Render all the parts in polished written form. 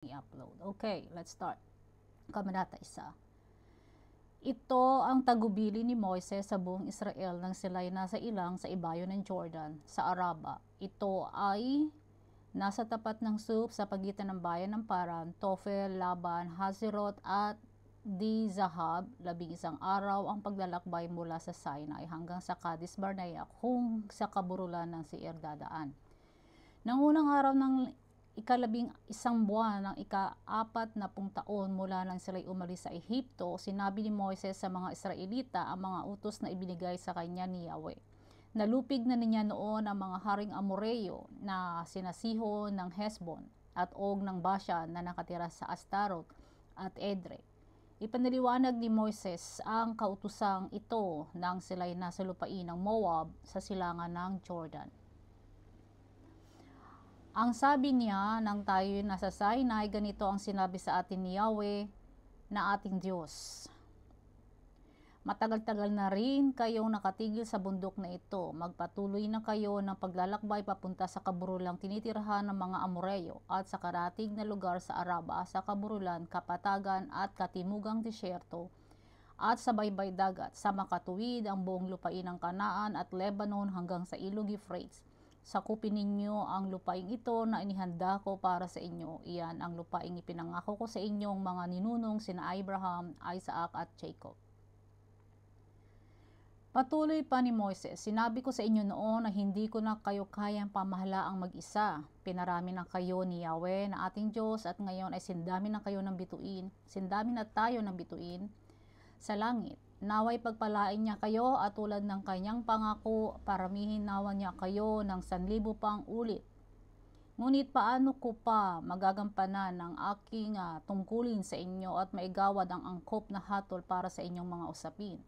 i-upload. Okay, let's start. Kabanata 1. Ito ang tagubili ni Moises sa buong Israel nang sila'y nasa ilang sa ibayo ng Jordan, sa Araba. Ito ay nasa tapat ng Suf sa pagitan ng bayan ng Paran, Tofel, Laban, Hazeroth at Di Zahab. 11 araw ang paglalakbay mula sa Sinai hanggang sa Kadesh Barnea kung sa kaburulan ng Seir dadaan. Nang unang araw ng ika-11 buwan ng ika-4 na taon mula nang sila'y umalis sa Ehipto, sinabi ni Moises sa mga Israelita ang mga utos na ibinigay sa kanya ni Yahweh. Nalupig na niya noon ang mga haring Amoreo na sina Sihon ng Hesbon at Og ng Bashan na nakatira sa Astaroth at Edrei. Ipanaliwanag ni Moises ang kautusang ito nang sila'y nasa lupain ng Moab sa silangan ng Jordan. Ang sabi niya nang tayo nasa Sinai, ganito ang sinabi sa atin ni Yahweh na ating Diyos. Matagal-tagal na rin kayong nakatigil sa bundok na ito. Magpatuloy na kayo ng paglalakbay papunta sa kaburulang tinitirahan ng mga Amoreo at sa karatig na lugar sa Araba, sa kaburulan, kapatagan at katimugang disyerto at sa baybay dagat, sa makatuwid ang buong lupain ng Kanaan at Lebanon hanggang sa ilog Euphrates. Sakupin ninyo ang lupaing ito na inihanda ko para sa inyo. Iyan ang lupaing ipinangako ko sa inyong mga ninunong sina Abraham, Isaac at Jacob. Patuloy pa ni Moises, sinabi ko sa inyo noon na hindi ko na kayo kayang pamahalaang mag-isa. Pinarami na kayo ni Yahweh na ating Diyos at ngayon ay sindami na kayo ng bituin. Sindami na tayo ng bituin sa langit. Naway pagpalain niya kayo at tulad ng kanyang pangako, paramihin nawa niya kayo ng 1,000 pang ulit. Ngunit paano ko pa magagampanan ang aking tungkulin sa inyo at maigawad ang angkop na hatol para sa inyong mga usapin?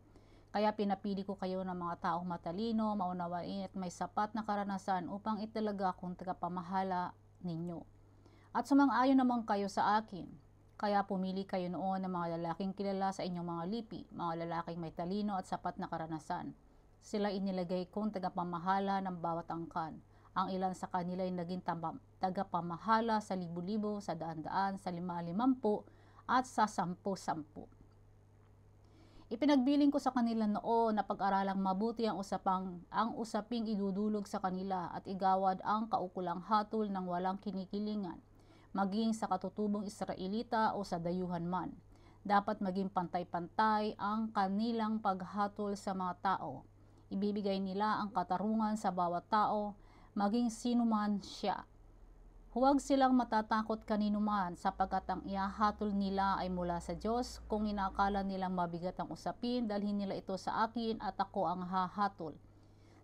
Kaya pinapili ko kayo ng mga taong matalino, maunawain at may sapat na karanasan upang italaga akong tagapamahala ninyo. At sumang-ayon naman kayo sa akin. Kaya pumili kayo noon ng mga lalaking kilala sa inyong mga lipi, mga lalaking may talino at sapat na karanasan. Sila inilagay kong tagapamahala ng bawat angkan. Ang ilan sa kanila ay naging tagapamahala sa libu-libo, sa daan-daan, sa 50-50 at sa 10-10. Ipinagbiling ko sa kanila noon na pag-aralang mabuti ang usaping idudulog sa kanila at igawad ang kaukulang hatol ng walang kinikilingan, maging sa katutubong Israelita o sa dayuhan man. Dapat maging pantay-pantay ang kanilang paghatol sa mga tao. Ibibigay nila ang katarungan sa bawat tao, maging sino man siya. Huwag silang matatakot kanino man sapagkat ang ihahatol nila ay mula sa Diyos. Kung inaakala nilang mabigat ang usapin, dalhin nila ito sa akin at ako ang hahatol.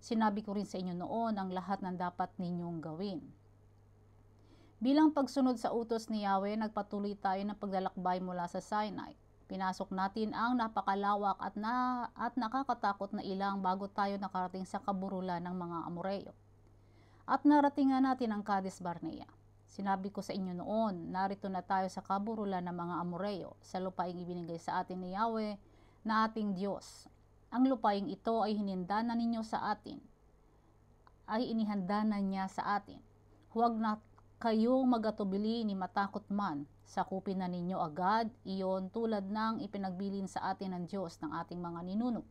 Sinabi ko rin sa inyo noon ang lahat ng dapat ninyong gawin. Bilang pagsunod sa utos ni Yahweh, nagpatuloy tayo ng paglalakbay mula sa Sinai. Pinasok natin ang napakalawak at nakakatakot na ilang bago tayo nakarating sa kaburulan ng mga Amoreo. At naratingan natin ang Kadesh Barnea. Sinabi ko sa inyo noon, narito na tayo sa kaburulan ng mga Amoreo, sa lupaing ibinigay sa atin ni Yahweh na ating Diyos. Ang lupaing ito ay hinanda na ninyo sa atin, ay inihanda na niya sa atin. Huwag na kayong magatubili ni matakot man, sakupin na ninyo agad iyon tulad ng ipinagbilin sa atin ng Diyos ng ating mga ninuno.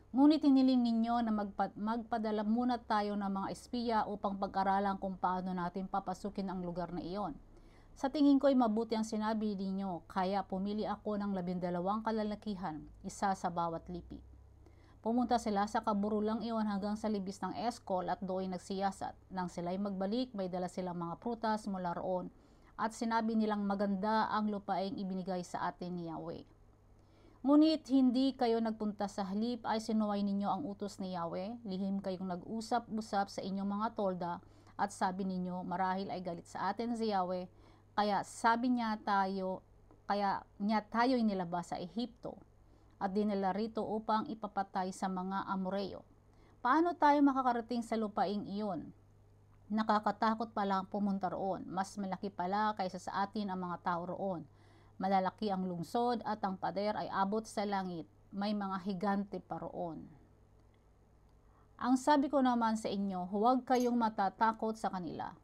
Ngunit iniling ninyo na magpadala muna tayo ng mga espiya upang pag-aralan kung paano natin papasukin ang lugar na iyon. Sa tingin ko ay mabuti ang sinabi ninyo, kaya pumili ako ng 12 kalalakihan, isa sa bawat lipi. Pumunta sila sa kaburulang iyon hanggang sa libis ng Eskol at doon nagsiyasat. Nang sila'y magbalik, may dala silang mga prutas mula roon at sinabi nilang maganda ang lupaing ibinigay sa atin ni Yahweh. Ngunit hindi kayo nagpunta sa halip ay sinuway ninyo ang utos ni Yahweh. Lihim kayong nag-usap-usap sa inyong mga tolda at sabi ninyo marahil ay galit sa atin si Yahweh. Kaya niya tayo inilabas sa Ehipto at dinala rito upang ipapatay sa mga Amoreo. Paano tayo makakarating sa lupaing iyon? Nakakatakot pala ang pumunta roon. Mas malaki pala kaysa sa atin ang mga tao roon. Malalaki ang lungsod at ang pader ay abot sa langit. May mga higante pa roon. Ang sabi ko naman sa inyo, huwag kayong matatakot sa kanila.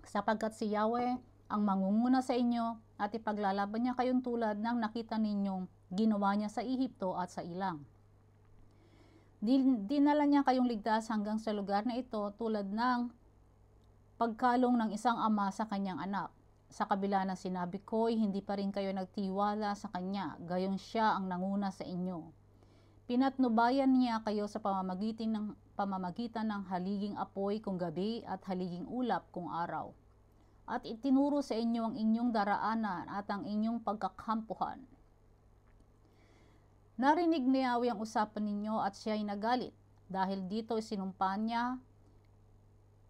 sapagkat si Yahweh ang mangunguna sa inyo at ipaglalaban niya kayong tulad ng nakita ninyong ginawa niya sa Ehipto at sa ilang. Dinala niya kayong ligtas hanggang sa lugar na ito tulad ng pagkalong ng isang ama sa kanyang anak. Sa kabila ng sinabi ko'y hindi pa rin kayo nagtiwala sa kanya, gayon siya ang nanguna sa inyo. Pinatnubayan niya kayo sa pamamagitan ng haliging apoy kung gabi at haliging ulap kung araw. At itinuro sa inyo ang inyong daraanan at ang inyong pagkakampuhan. Narinig ni Yahweh ang usapan ninyo at siya'y nagalit. Dahil dito sinumpa niya,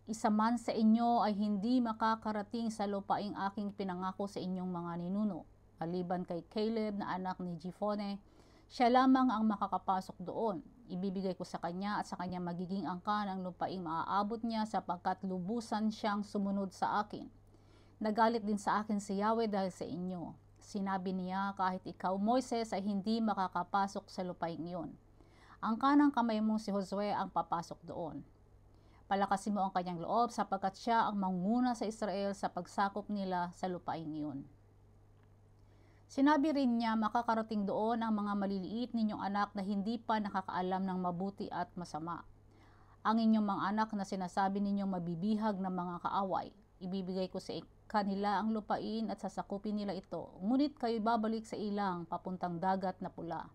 isa man sa inyo ay hindi makakarating sa lupaing aking pinangako sa inyong mga ninuno. Maliban kay Caleb na anak ni Jephunneh, siya lamang ang makakapasok doon. Ibibigay ko sa kanya at sa kanya magiging angkan ang lupaing maaabot niya sapagkat lubusan siyang sumunod sa akin. Nagalit din sa akin si Yahweh dahil sa inyo. Sinabi niya, kahit ikaw, Moises, ay hindi makakapasok sa lupaing iyon. Ang kanang kamay mo si Josue ang papasok doon. Palakasin mo ang kanyang loob sapagkat siya ang manguna sa Israel sa pagsakop nila sa lupaing iyon. Sinabi rin niya, makakarating doon ang mga maliliit ninyong anak na hindi pa nakakaalam ng mabuti at masama. Ang inyong mga anak na sinasabi ninyong mabibihag ng mga kaaway. Ibibigay ko sa kanila ang lupain at sasakupin nila ito. Ngunit kayo'y babalik sa ilang papuntang dagat na pula.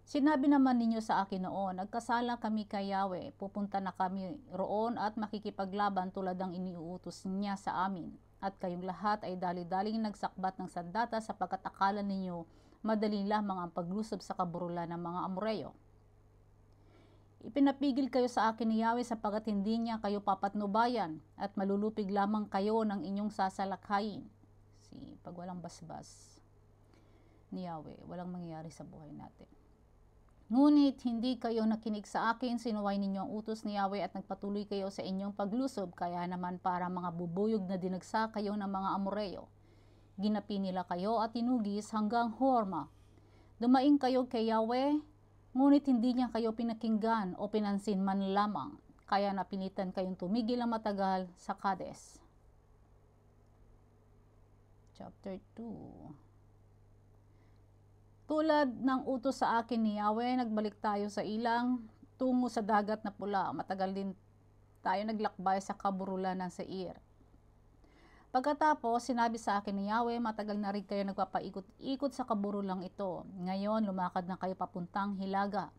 Sinabi naman ninyo sa akin noon, nagkasala kami kay Yahweh, pupunta na kami roon at makikipaglaban tulad ng iniuutos niya sa amin. At kayong lahat ay dali-daling nagsakbat ng sandata sapagkat akala ninyo madali lamang ang paglusob sa kaburulan ng mga Amoreyo. Ipinapigil kayo sa akin ni Yahweh sapagkat hindi niya kayo papatnubayan at malulupig lamang kayo ng inyong sasalakhayin. Pag walang basbas ni Yahweh, walang mangyayari sa buhay natin. Ngunit hindi kayo nakinig sa akin, sinuway ninyo ang utos ni Yahweh at nagpatuloy kayo sa inyong paglusob, kaya naman para mga bubuyog na dinagsa kayo ng mga Amoreyo. Ginapi nila kayo at tinugis hanggang Horma. Dumaing kayo kay Yahweh, ngunit hindi niya kayo pinakinggan o pinansin man lamang, kaya napilitan kayong tumigil ang matagal sa Kades. Chapter 2. Tulad ng utos sa akin ni Yahweh, nagbalik tayo sa ilang tungo sa dagat na pula. Matagal din tayo naglakbay sa kaburulan ng Seir. Pagkatapos, sinabi sa akin ni Yahweh, matagal na rin kayo nagpapaikot-ikot sa kaburulang ito. Ngayon, lumakad na kayo papuntang Hilaga.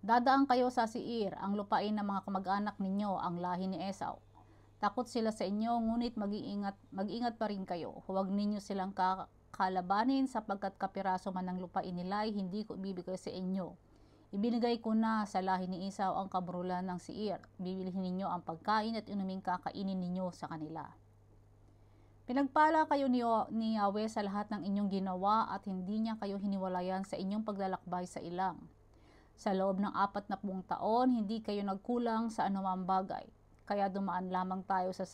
Dadaan kayo sa Seir, ang lupain ng mga kamag-anak ninyo, ang lahi ni Esau. Takot sila sa inyo, ngunit mag-ingat pa rin kayo. Huwag ninyo silang kalabanin sapagkat kapiraso man ng lupain nila ay hindi ko ibibigay sa inyo. Ibinigay ko na sa lahi ni Esau ang kaburulan ng Seir. Bibilihin ninyo ang pagkain at inuming kakainin ninyo sa kanila. Pinagpala kayo ni Yahweh sa lahat ng inyong ginawa at hindi niya kayo hiniwalayan sa inyong paglalakbay sa ilang. Sa loob ng 40 taon, hindi kayo nagkulang sa anumang bagay. Kaya dumaan lamang tayo sa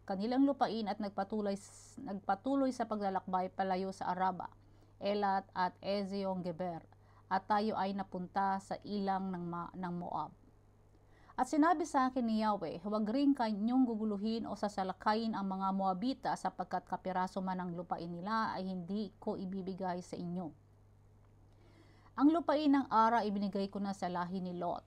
kanilang lupain at nagpatuloy sa paglalakbay palayo sa Araba, Elat at Ezion-Geber, at tayo ay napunta sa ilang ng Moab. At sinabi sa akin ni Yahweh, huwag rin kanyong guguluhin o sasalakayin ang mga Moabita sapagkat kapiraso man ang lupain nila ay hindi ko ibibigay sa inyo. Ang lupain ng Ara ibinigay ko na sa lahi ni Lot.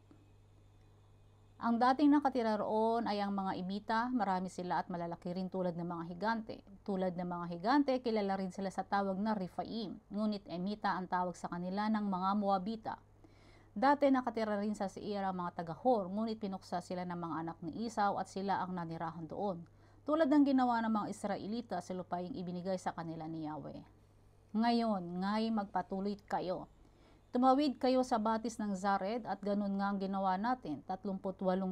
Ang dating nakatira roon ay ang mga Emita, marami sila at malalaki rin tulad ng mga higante. Tulad ng mga higante, kilala rin sila sa tawag na Rephaim, ngunit Emita ang tawag sa kanila ng mga Moabita. Dati nakatira rin sa Seir ang mga taga-Hor, ngunit pinuksa sila ng mga anak ni Esau at sila ang nanirahan doon. Tulad ng ginawa ng mga Israelita sa lupaing ibinigay sa kanila ni Yahweh. Ngayon, ngay magpatuloy kayo. Tumawid kayo sa batis ng Zared at ganun nga ang ginawa natin. 38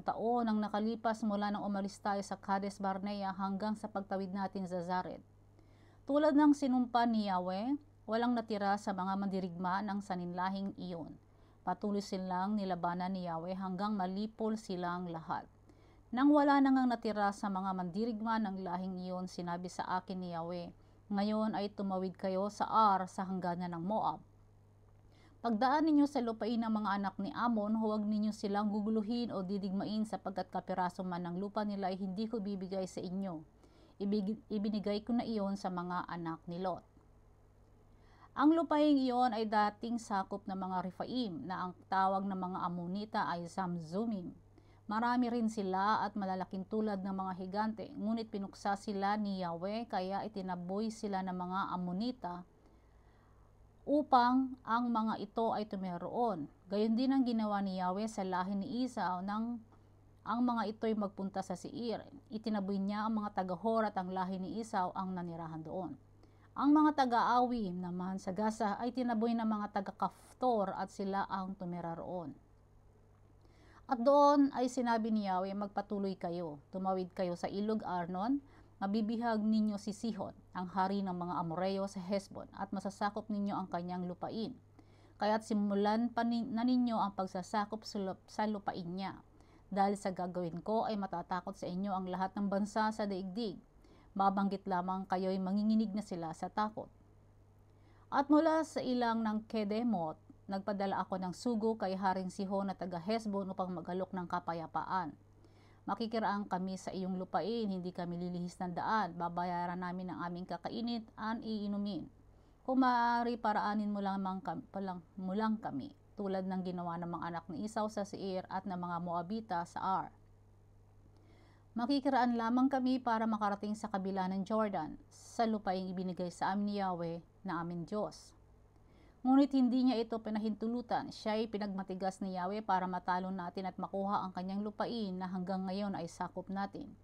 taon ang nakalipas mula nang umalis tayo sa Kades Barnea hanggang sa pagtawid natin sa Zared. Tulad ng sinumpa ni Yahweh, walang natira sa mga mandirigma ng saninlahing iyon. Patuloy silang nilabanan ni Yahweh hanggang malipol silang lahat. Nang wala nang natira sa mga mandirigma ng lahing iyon, sinabi sa akin ni Yahweh, ngayon ay tumawid kayo sa Ar sa hangganan ng Moab. Pagdaan ninyo sa lupain ng mga anak ni Amon, huwag ninyo silang guguluhin o didigmain sapagkat kapiraso man ng lupa nila ay hindi ko bibigay sa inyo. Ibinigay ko na iyon sa mga anak ni Lot. Ang lupaing iyon ay dating sakop ng mga Rephaim na ang tawag ng mga Amonita ay Zamzumim. Marami rin sila at malalaking tulad ng mga higante, ngunit pinuksa sila ni Yahweh kaya itinaboy sila ng mga Amonita upang ang mga ito ay tumeroon. Gayon din ang ginawa ni Yahweh sa lahi ni Esau nang ang mga ito'y magpunta sa Seir. Itinaboy niya ang mga taga-Hor at ang lahi ni Esau ang nanirahan doon. Ang mga taga-Awim naman sa Gaza ay tinaboy ng mga taga-Kaftor at sila ang tumira roon. At doon ay sinabi ni Yahweh, magpatuloy kayo, tumawid kayo sa ilog Arnon, mabibihag ninyo si Sihon, ang hari ng mga Amoreo sa Hesbon, at masasakop ninyo ang kanyang lupain. Kaya't simulan pa na ninyo ang pagsasakop sa lupain niya. Dahil sa gagawin ko ay matatakot sa inyo ang lahat ng bansa sa daigdig. Babanggit lamang kayo'y manginginig na sila sa takot. At mula sa ilang ng Kedemot, nagpadala ako ng sugo kay Haring Sihon na taga Hesbon upang magalok ng kapayapaan. Makikiraan kami sa iyong lupain, hindi kami lilihis ng daan. Babayaran namin ang aming kakainit at iinumin. Kung maaari, paraanin mo lang kami, tulad ng ginawa ng mga anak ni Esau sa Seir at ng mga Moabita sa Ar. Makikiraan lamang kami para makarating sa kabila ng Jordan, sa lupaing ibinigay sa amin ni Yahweh na aming Diyos. Ngunit hindi niya ito pinahintulutan, siya'y pinagmatigas ni Yahweh para matalo natin at makuha ang kanyang lupain na hanggang ngayon ay sakop natin.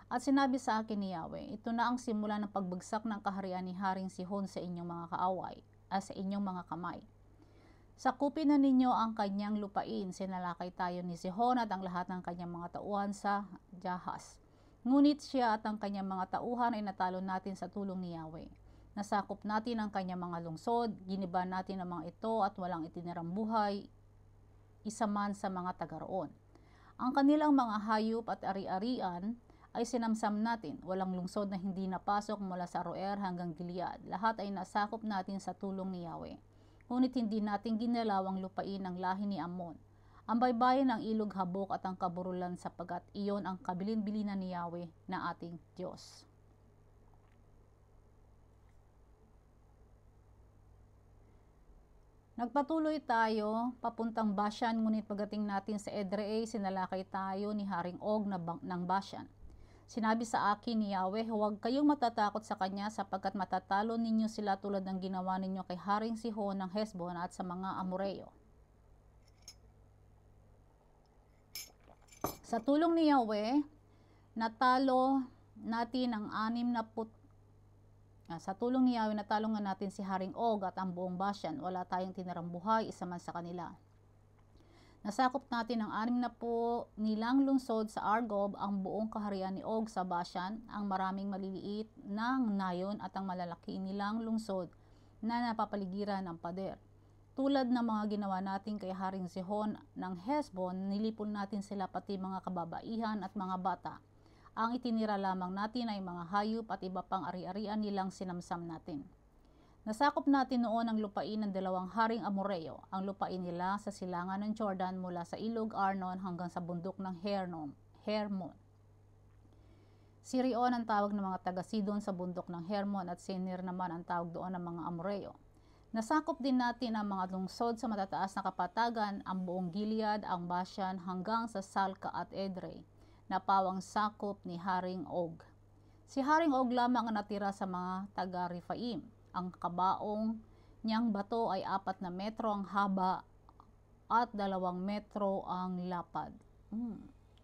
At sinabi sa akin ni Yahweh, ito na ang simula ng pagbagsak ng kaharian ni Haring Sihon sa inyong mga kaaway, sa inyong mga kamay. Sakupin na ninyo ang kanyang lupain, sinalakay tayo ni Sihon at ang lahat ng kanyang mga tauhan sa Jahas. Ngunit siya at ang kanyang mga tauhan ay natalo natin sa tulong ni Yahweh. Nasakop natin ang kanyang mga lungsod, giniba natin ang mga ito at walang itinirang buhay, isa man sa mga taga roon. Ang kanilang mga hayop at ari-arian ay sinamsam natin, walang lungsod na hindi napasok mula sa Aroer hanggang Gilead. Lahat ay nasakop natin sa tulong ni Yahweh. Ngunit hindi natin ginalaw ang lupain ng lahi ni Amon, ang baybayin ng ilog Habok at ang kaburulan sapagkat iyon ang kabilin-bilinan ni Yahweh na ating Diyos. Nagpatuloy tayo papuntang Bashan, ngunit pagdating natin sa Edrei, sinalakay tayo ni Haring Og ng Bashan. Sinabi sa akin ni Yahweh, huwag kayong matatakot sa kanya sapagkat matatalo ninyo sila tulad ng ginawa ninyo kay Haring Sihon ng Hesbon at sa mga Amoreo. Sa tulong ni Yahweh, natalo natin ang sa tulong ni Yahweh, natalo nga natin si Haring Og at ang buong Bashan. Wala tayong tinirang buhay, isa man sa kanila. Nasakop natin ang 60 nilang lungsod sa Argob, ang buong kaharian ni Og sa Bashan, ang maraming maliliit ng nayon at ang malalaki nilang lungsod na napapaligiran ng pader. Tulad ng mga ginawa natin kay Haring Sihon ng Hesbon, nilipon natin sila pati mga kababaihan at mga bata. Ang itinira lamang natin ay mga hayop at iba pang ari-arian nilang sinamsam natin. Nasakop natin noon ang lupain ng 2 haring Amoreo, ang lupain nila sa silangan ng Jordan mula sa ilog Arnon hanggang sa bundok ng Hermon. Sirion ang tawag ng mga taga-Sidon sa bundok ng Hermon at Sinir naman ang tawag doon ng mga Amoreo. Nasakop din natin ang mga lungsod sa matataas na kapatagan, ang buong Gilead, ang Bashan hanggang sa Salka at Edrei, na pawang sakop ni Haring Og. Si Haring Og lamang ang natira sa mga taga-Rephaim. Ang kabaong niyang bato ay 4 na metro ang haba at 2 metro ang lapad.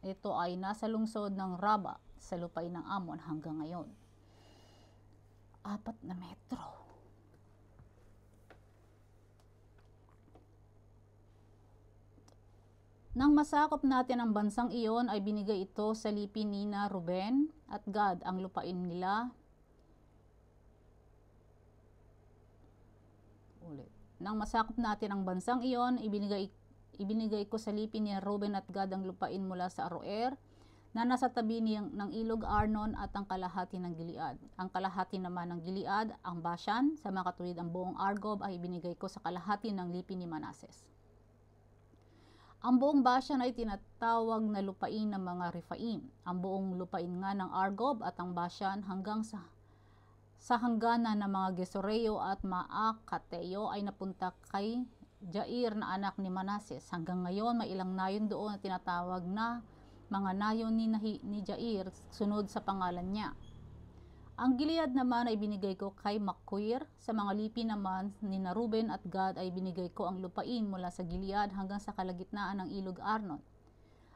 Ito ay nasa lungsod ng Raba sa lupain ng Amon hanggang ngayon. 4 na metro. Nang masakop natin ang bansang iyon, ay binigay ito sa lipi ni Ruben at Gad, ang lupain nila. Nang masakop natin ang bansang iyon, ibinigay ko sa lipi ni Ruben at Gad ang lupain mula sa Aroer na nasa tabi ng ilog Arnon at ang kalahati ng Gilead. Ang kalahati naman ng Gilead, ang Bashan, sa mga katulid ang buong Argob ay ibinigay ko sa kalahati ng lipi ni Manases. Ang buong Bashan ay tinatawag na lupain ng mga Rephaim. Ang buong lupain nga ng Argob at ang Bashan hanggang sa hangganan ng mga Gesureo at Maakateo ay napunta kay Jair na anak ni Manases. Hanggang ngayon may ilang nayon doon na tinatawag na mga nayon ni Jair sunod sa pangalan niya. Ang Gilead naman ay binigay ko kay Makir. Sa mga lipi naman ni Ruben at Gad ay binigay ko ang lupain mula sa Gilead hanggang sa kalagitnaan ng ilog Arnon.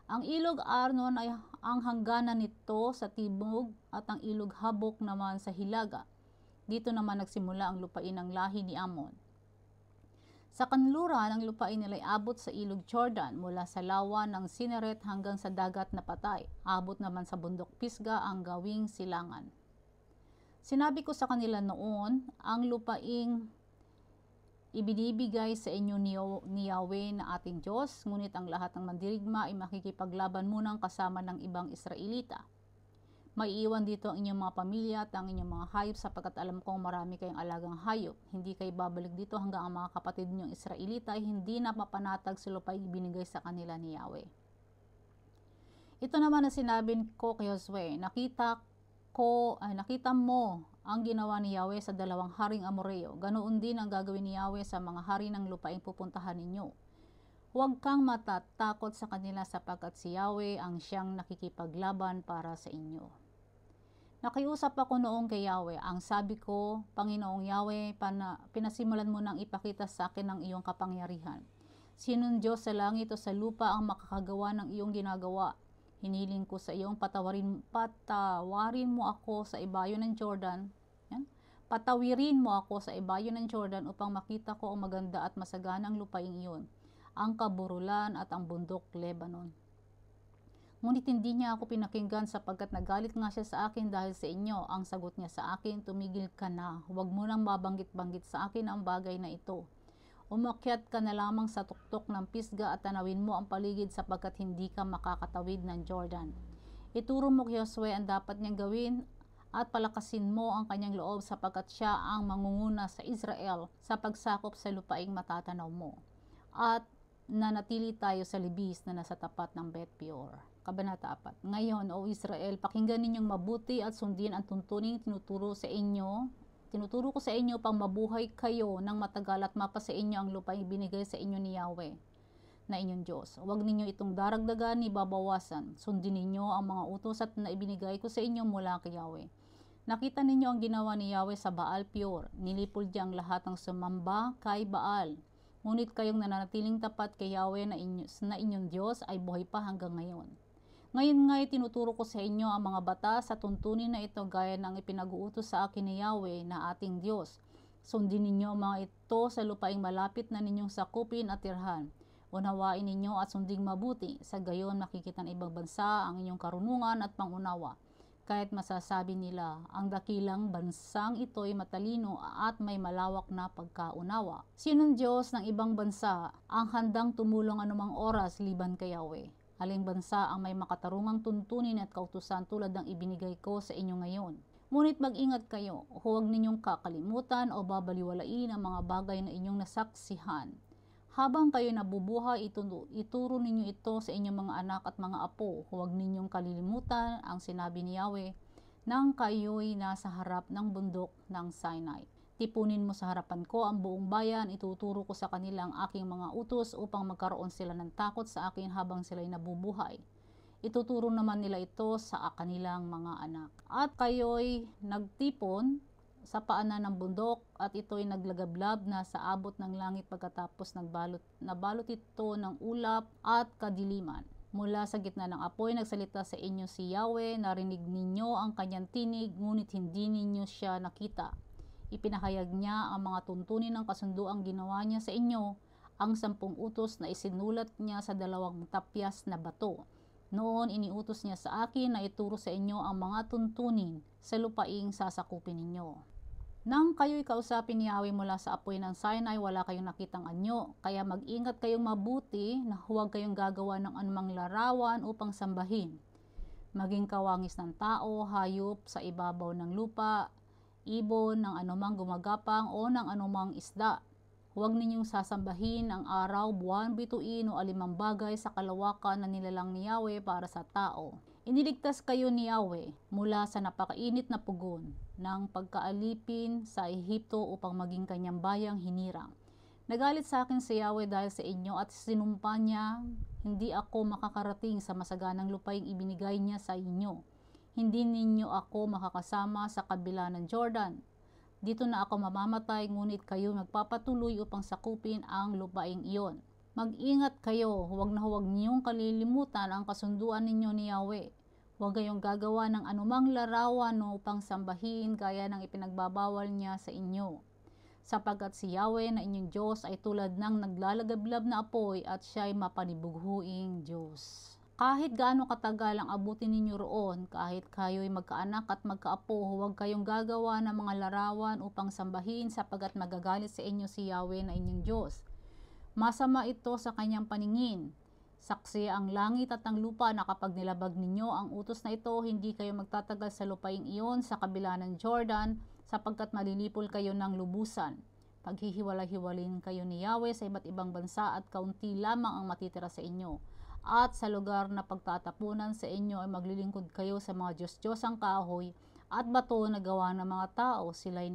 Ang ilog Arnon ay ang hangganan nito sa tibog at ang ilog Habok naman sa hilaga. Dito naman nagsimula ang lupain ng lahi ni Ammon. Sa kanluran, ang lupain nila ay abot sa ilog Jordan mula sa lawa ng Sineret hanggang sa dagat na Patay. Abot naman sa bundok Pisga ang gawing silangan. Sinabi ko sa kanila noon, ang lupaing ibinibigay sa inyo ni Yahweh na ating Diyos, ngunit ang lahat ng mandirigma ay makikipaglaban munang kasama ng ibang Israelita. Maiiwan dito ang inyong mga pamilya at ang inyong mga hayop sapagkat alam kong marami kayong alagang hayop. Hindi kayo babalik dito hanggang ang mga kapatid ninyong Israelita ay hindi na mapanatag sa lupaing ibinigay sa kanila ni Yahweh. Ito naman ang sinabi ko kay Josue, nakita mo ang ginawa ni Yahweh sa dalawang haring Amoreo. Ganoon din ang gagawin ni Yahweh sa mga hari ng lupaing pupuntahan ninyo. Huwag kang matatakot sa kanila sapagkat si Yahweh ang siyang nakikipaglaban para sa inyo. Nakiusap ako noong kay Yahweh. Ang sabi ko, Panginoong Yahweh, pinasimulan mo nang ipakita sa akin ang iyong kapangyarihan. Sinong Diyos sa langit o sa lupa ang makakagawa ng iyong ginagawa? Hiniling ko sa iyong patawarin mo ako sa ibayo ng Jordan. Yan. Patawirin mo ako sa ibayo ng Jordan upang makita ko ang maganda at masaganang lupaing iyon, ang kaburulan at ang bundok Lebanon. Ngunit hindi niya ako pinakinggan sapagkat nagalit nga siya sa akin dahil sa inyo. Ang sagot niya sa akin, tumigil ka na. Huwag mo nang mabanggit-banggit sa akin ang bagay na ito. Umakyat ka na lamang sa tuktok ng Pisga at tanawin mo ang paligid sapagkat hindi ka makakatawid ng Jordan. Ituro mo kay Josue ang dapat niyang gawin at palakasin mo ang kanyang loob sapagkat siya ang mangunguna sa Israel sa pagsakop sa lupaing matatanaw mo. At nanatili tayo sa libis na nasa tapat ng Bet Peor. Kabanata 4. Ngayon, O Israel, pakinggan ninyong mabuti at sundin ang tuntuning tinuturo ko sa inyo pang mabuhay kayo ng matagal at mapa sa inyo ang lupaing binigay sa inyo ni Yahweh na inyong Diyos. Huwag ninyo itong daragdagan ni babawasan. Sundin ninyo ang mga utos at na ibinigay ko sa inyo mula kay Yahweh. Nakita ninyo ang ginawa ni Yahweh sa Baal Peor. Nilipol niya ang lahat ng sumamba kay Baal. Ngunit kayong nananatiling tapat kay Yahweh na inyong Diyos ay buhay pa hanggang ngayon. Ngayon nga'y tinuturo ko sa inyo ang mga batas sa tuntunin na ito gaya ng ipinag-uutos sa akin ni Yahweh na ating Diyos. Sundin ninyo ang mga ito sa lupaing malapit na ninyong sakupin at tirhan. Unawain ninyo at sunding mabuti, sa gayon makikita ng ibang bansa ang inyong karunungan at pangunawa. Kahit masasabi nila, ang dakilang bansang ito'y matalino at may malawak na pagkaunawa. Sinong Diyos ng ibang bansa ang handang tumulong anumang oras liban kay Yahweh? Aling bansa ang may makatarungang tuntunin at kautusan tulad ng ibinigay ko sa inyo ngayon? Ngunit mag-ingat kayo, huwag ninyong kakalimutan o babaliwalain ang mga bagay na inyong nasaksihan. Habang kayo nabubuhay, ituro ninyo ito sa inyong mga anak at mga apo. Huwag ninyong kalilimutan ang sinabi ni Yahweh nang kayo'y nasa harap ng bundok ng Sinai. Tipunin mo sa harapan ko ang buong bayan, ituturo ko sa kanila ang aking mga utos upang magkaroon sila ng takot sa akin habang sila'y nabubuhay. Ituturo naman nila ito sa kanilang mga anak. At kayo'y nagtipon sa paanan ng bundok at ito'y naglagablab na sa abot ng langit pagkatapos nabalot ito ng ulap at kadiliman. Mula sa gitna ng apoy, nagsalita sa inyo si Yahweh, narinig ninyo ang kanyang tinig, ngunit hindi ninyo siya nakita. Ipinahayag niya ang mga tuntunin ng kasunduang ginawa niya sa inyo, ang 10 utos na isinulat niya sa 2 tapyas na bato. Noon iniutos niya sa akin na ituro sa inyo ang mga tuntunin sa lupaing sasakupin ninyo. Nang kayo'y kausapin ni Yahweh mula sa apoy ng Sinai, wala kayong nakitang anyo, kaya mag-ingat kayong mabuti na huwag kayong gagawa ng anumang larawan upang sambahin. maging kawangis ng tao, hayop sa ibabaw ng lupa, ibon, ng anumang gumagapang o ng anumang isda. Huwag ninyong sasambahin ang araw, buwan, bituin o alimang bagay sa kalawakan na nilalang ni Yahweh para sa tao. Iniligtas kayo ni Yahweh mula sa napakainit na pugon ng pagkaalipin sa Ehipto upang maging kanyang bayang hinirang. Nagalit sa akin si Yahweh dahil sa inyo at sinumpa niya, hindi ako makakarating sa masaganang lupaing ibinigay niya sa inyo. Hindi ninyo ako makakasama sa kabila ng Jordan. Dito na ako mamamatay, ngunit kayo magpapatuloy upang sakupin ang lupaing iyon. Mag-ingat kayo, huwag niyong kalilimutan ang kasunduan ninyo ni Yahweh. Huwag kayong gagawa ng anumang larawan upang sambahin gaya ng ipinagbabawal niya sa inyo. Sapagkat si Yahweh na inyong Diyos ay tulad ng naglalagablab na apoy at siya'y mapanibughuing Diyos. Kahit gaano katagal ang abutin ninyo roon, kahit kayo'y magkaanak at magkaapo, huwag kayong gagawa ng mga larawan upang sambahin sapagkat magagalit sa inyo si Yahweh na inyong Diyos. Masama ito sa kanyang paningin. Saksi ang langit at ang lupa na kapag nilabag ninyo ang utos na ito, hindi kayo magtatagal sa lupaing iyon sa kabila ng Jordan, sapagkat malilipol kayo ng lubusan. Paghihiwalay-hiwalin kayo ni Yahweh sa iba't ibang bansa at kaunti lamang ang matitira sa inyo. At sa lugar na pagtatapunan sa inyo ay maglilingkod kayo sa mga Diyos-Diyosang kahoy at bato na gawa ng mga tao. Sila'y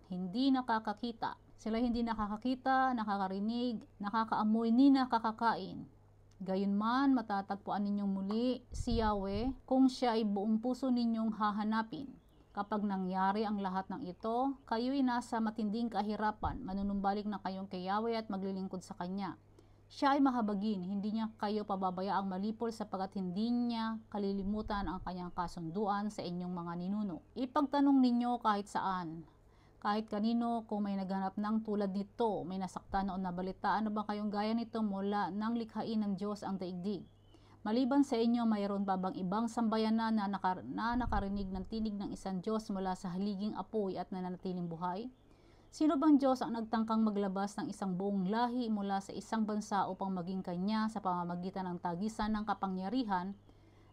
hindi nakakakita. Sila'y hindi nakakakita, nakakarinig, nakakaamoy ni nakakakain. Gayunman, matatagpuan ninyong muli si Yahweh kung siya ay buong puso ninyong hahanapin. Kapag nangyari ang lahat ng ito, kayo'y nasa matinding kahirapan, manunumbalik na kayong kay Yahweh at maglilingkod sa Kanya. Siya ay mahabagin, hindi niya kayo pababayaang malipol sapagkat hindi niya kalilimutan ang kanyang kasunduan sa inyong mga ninuno. Ipagtanong ninyo kahit saan, kahit kanino kung may naghanap ng tulad nito, may nasaktan o nabalitaan na ba kayong gaya nito mula nang likhain ng Diyos ang daigdig? Maliban sa inyo, mayroon pa bang ibang sambayanan na nakarinig ng tinig ng isang Diyos mula sa haliging apoy at nananatiling buhay? Sino bang Diyos ang nagtangkang maglabas ng isang buong lahi mula sa isang bansa upang maging kanya sa pamamagitan ng tagisan ng kapangyarihan,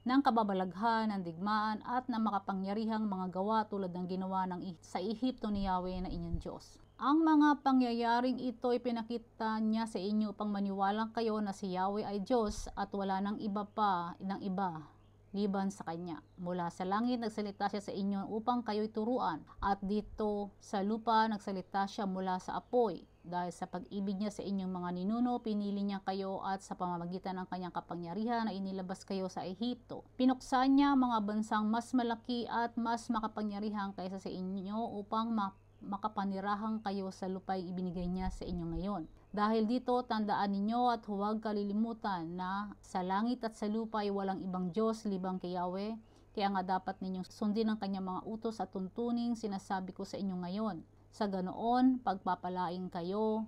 ng kababalaghan, ng digmaan at ng makapangyarihang mga gawa tulad ng ginawa sa Ehipto ni Yahweh na inyong Diyos? Ang mga pangyayaring ito ay pinakita niya sa inyo upang maniwala kayo na si Yahweh ay Diyos at wala ng iba liban sa Kanya. Mula sa langit nagsalita siya sa inyo upang kayo'y turuan, at dito sa lupa nagsalita siya mula sa apoy. Dahil sa pag-ibig niya sa inyong mga ninuno, pinili niya kayo at sa pamamagitan ng kanyang kapangyarihan na inilabas kayo sa Ehipto. Pinuksan niya mga bansang mas malaki at mas makapangyarihan kaysa sa inyo upang makapanirahan kayo sa lupay ibinigay niya sa inyo ngayon. Dahil dito, tandaan ninyo at huwag kalilimutan na sa langit at sa lupa ay walang ibang Diyos libang kay Yahweh. Kaya nga dapat ninyong sundin ang kanyang mga utos at tuntuning sinasabi ko sa inyo ngayon. Sa ganoon, pagpapalaing kayo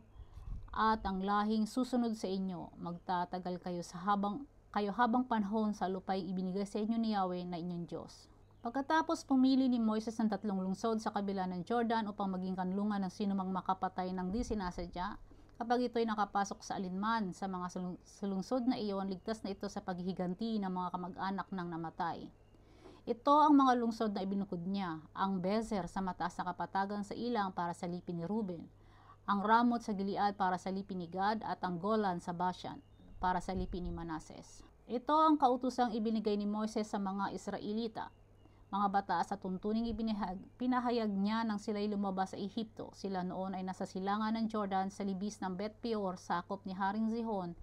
at ang lahing susunod sa inyo. Magtatagal kayo habang panahon sa lupay ibinigay sa inyo ni Yahweh na inyong Diyos. Pagkatapos pumili ni Moises ng 3 lungsod sa kabila ng Jordan upang maging kanlungan ng sinumang makapatay ng di sinasadya, kapag ito'y nakapasok sa alinman sa mga lungsod na iyon, ligtas na ito sa paghihiganti ng mga kamag-anak ng namatay. Ito ang mga lungsod na ibinukod niya, ang Bezer sa mataas na kapatagan sa ilang para sa lipi ni Ruben, ang Ramot sa Gilead para sa lipi ni Gad, at ang Golan sa Bashan para sa lipi ni Manases. Ito ang kautusang ibinigay ni Moises sa mga Israelita. Mga bataas at tuntuning pinahayag niya nang sila'y lumabas sa Ehipto. Sila noon ay nasa silangan ng Jordan sa libis ng Bet-peor, sakop ni Haring Sihon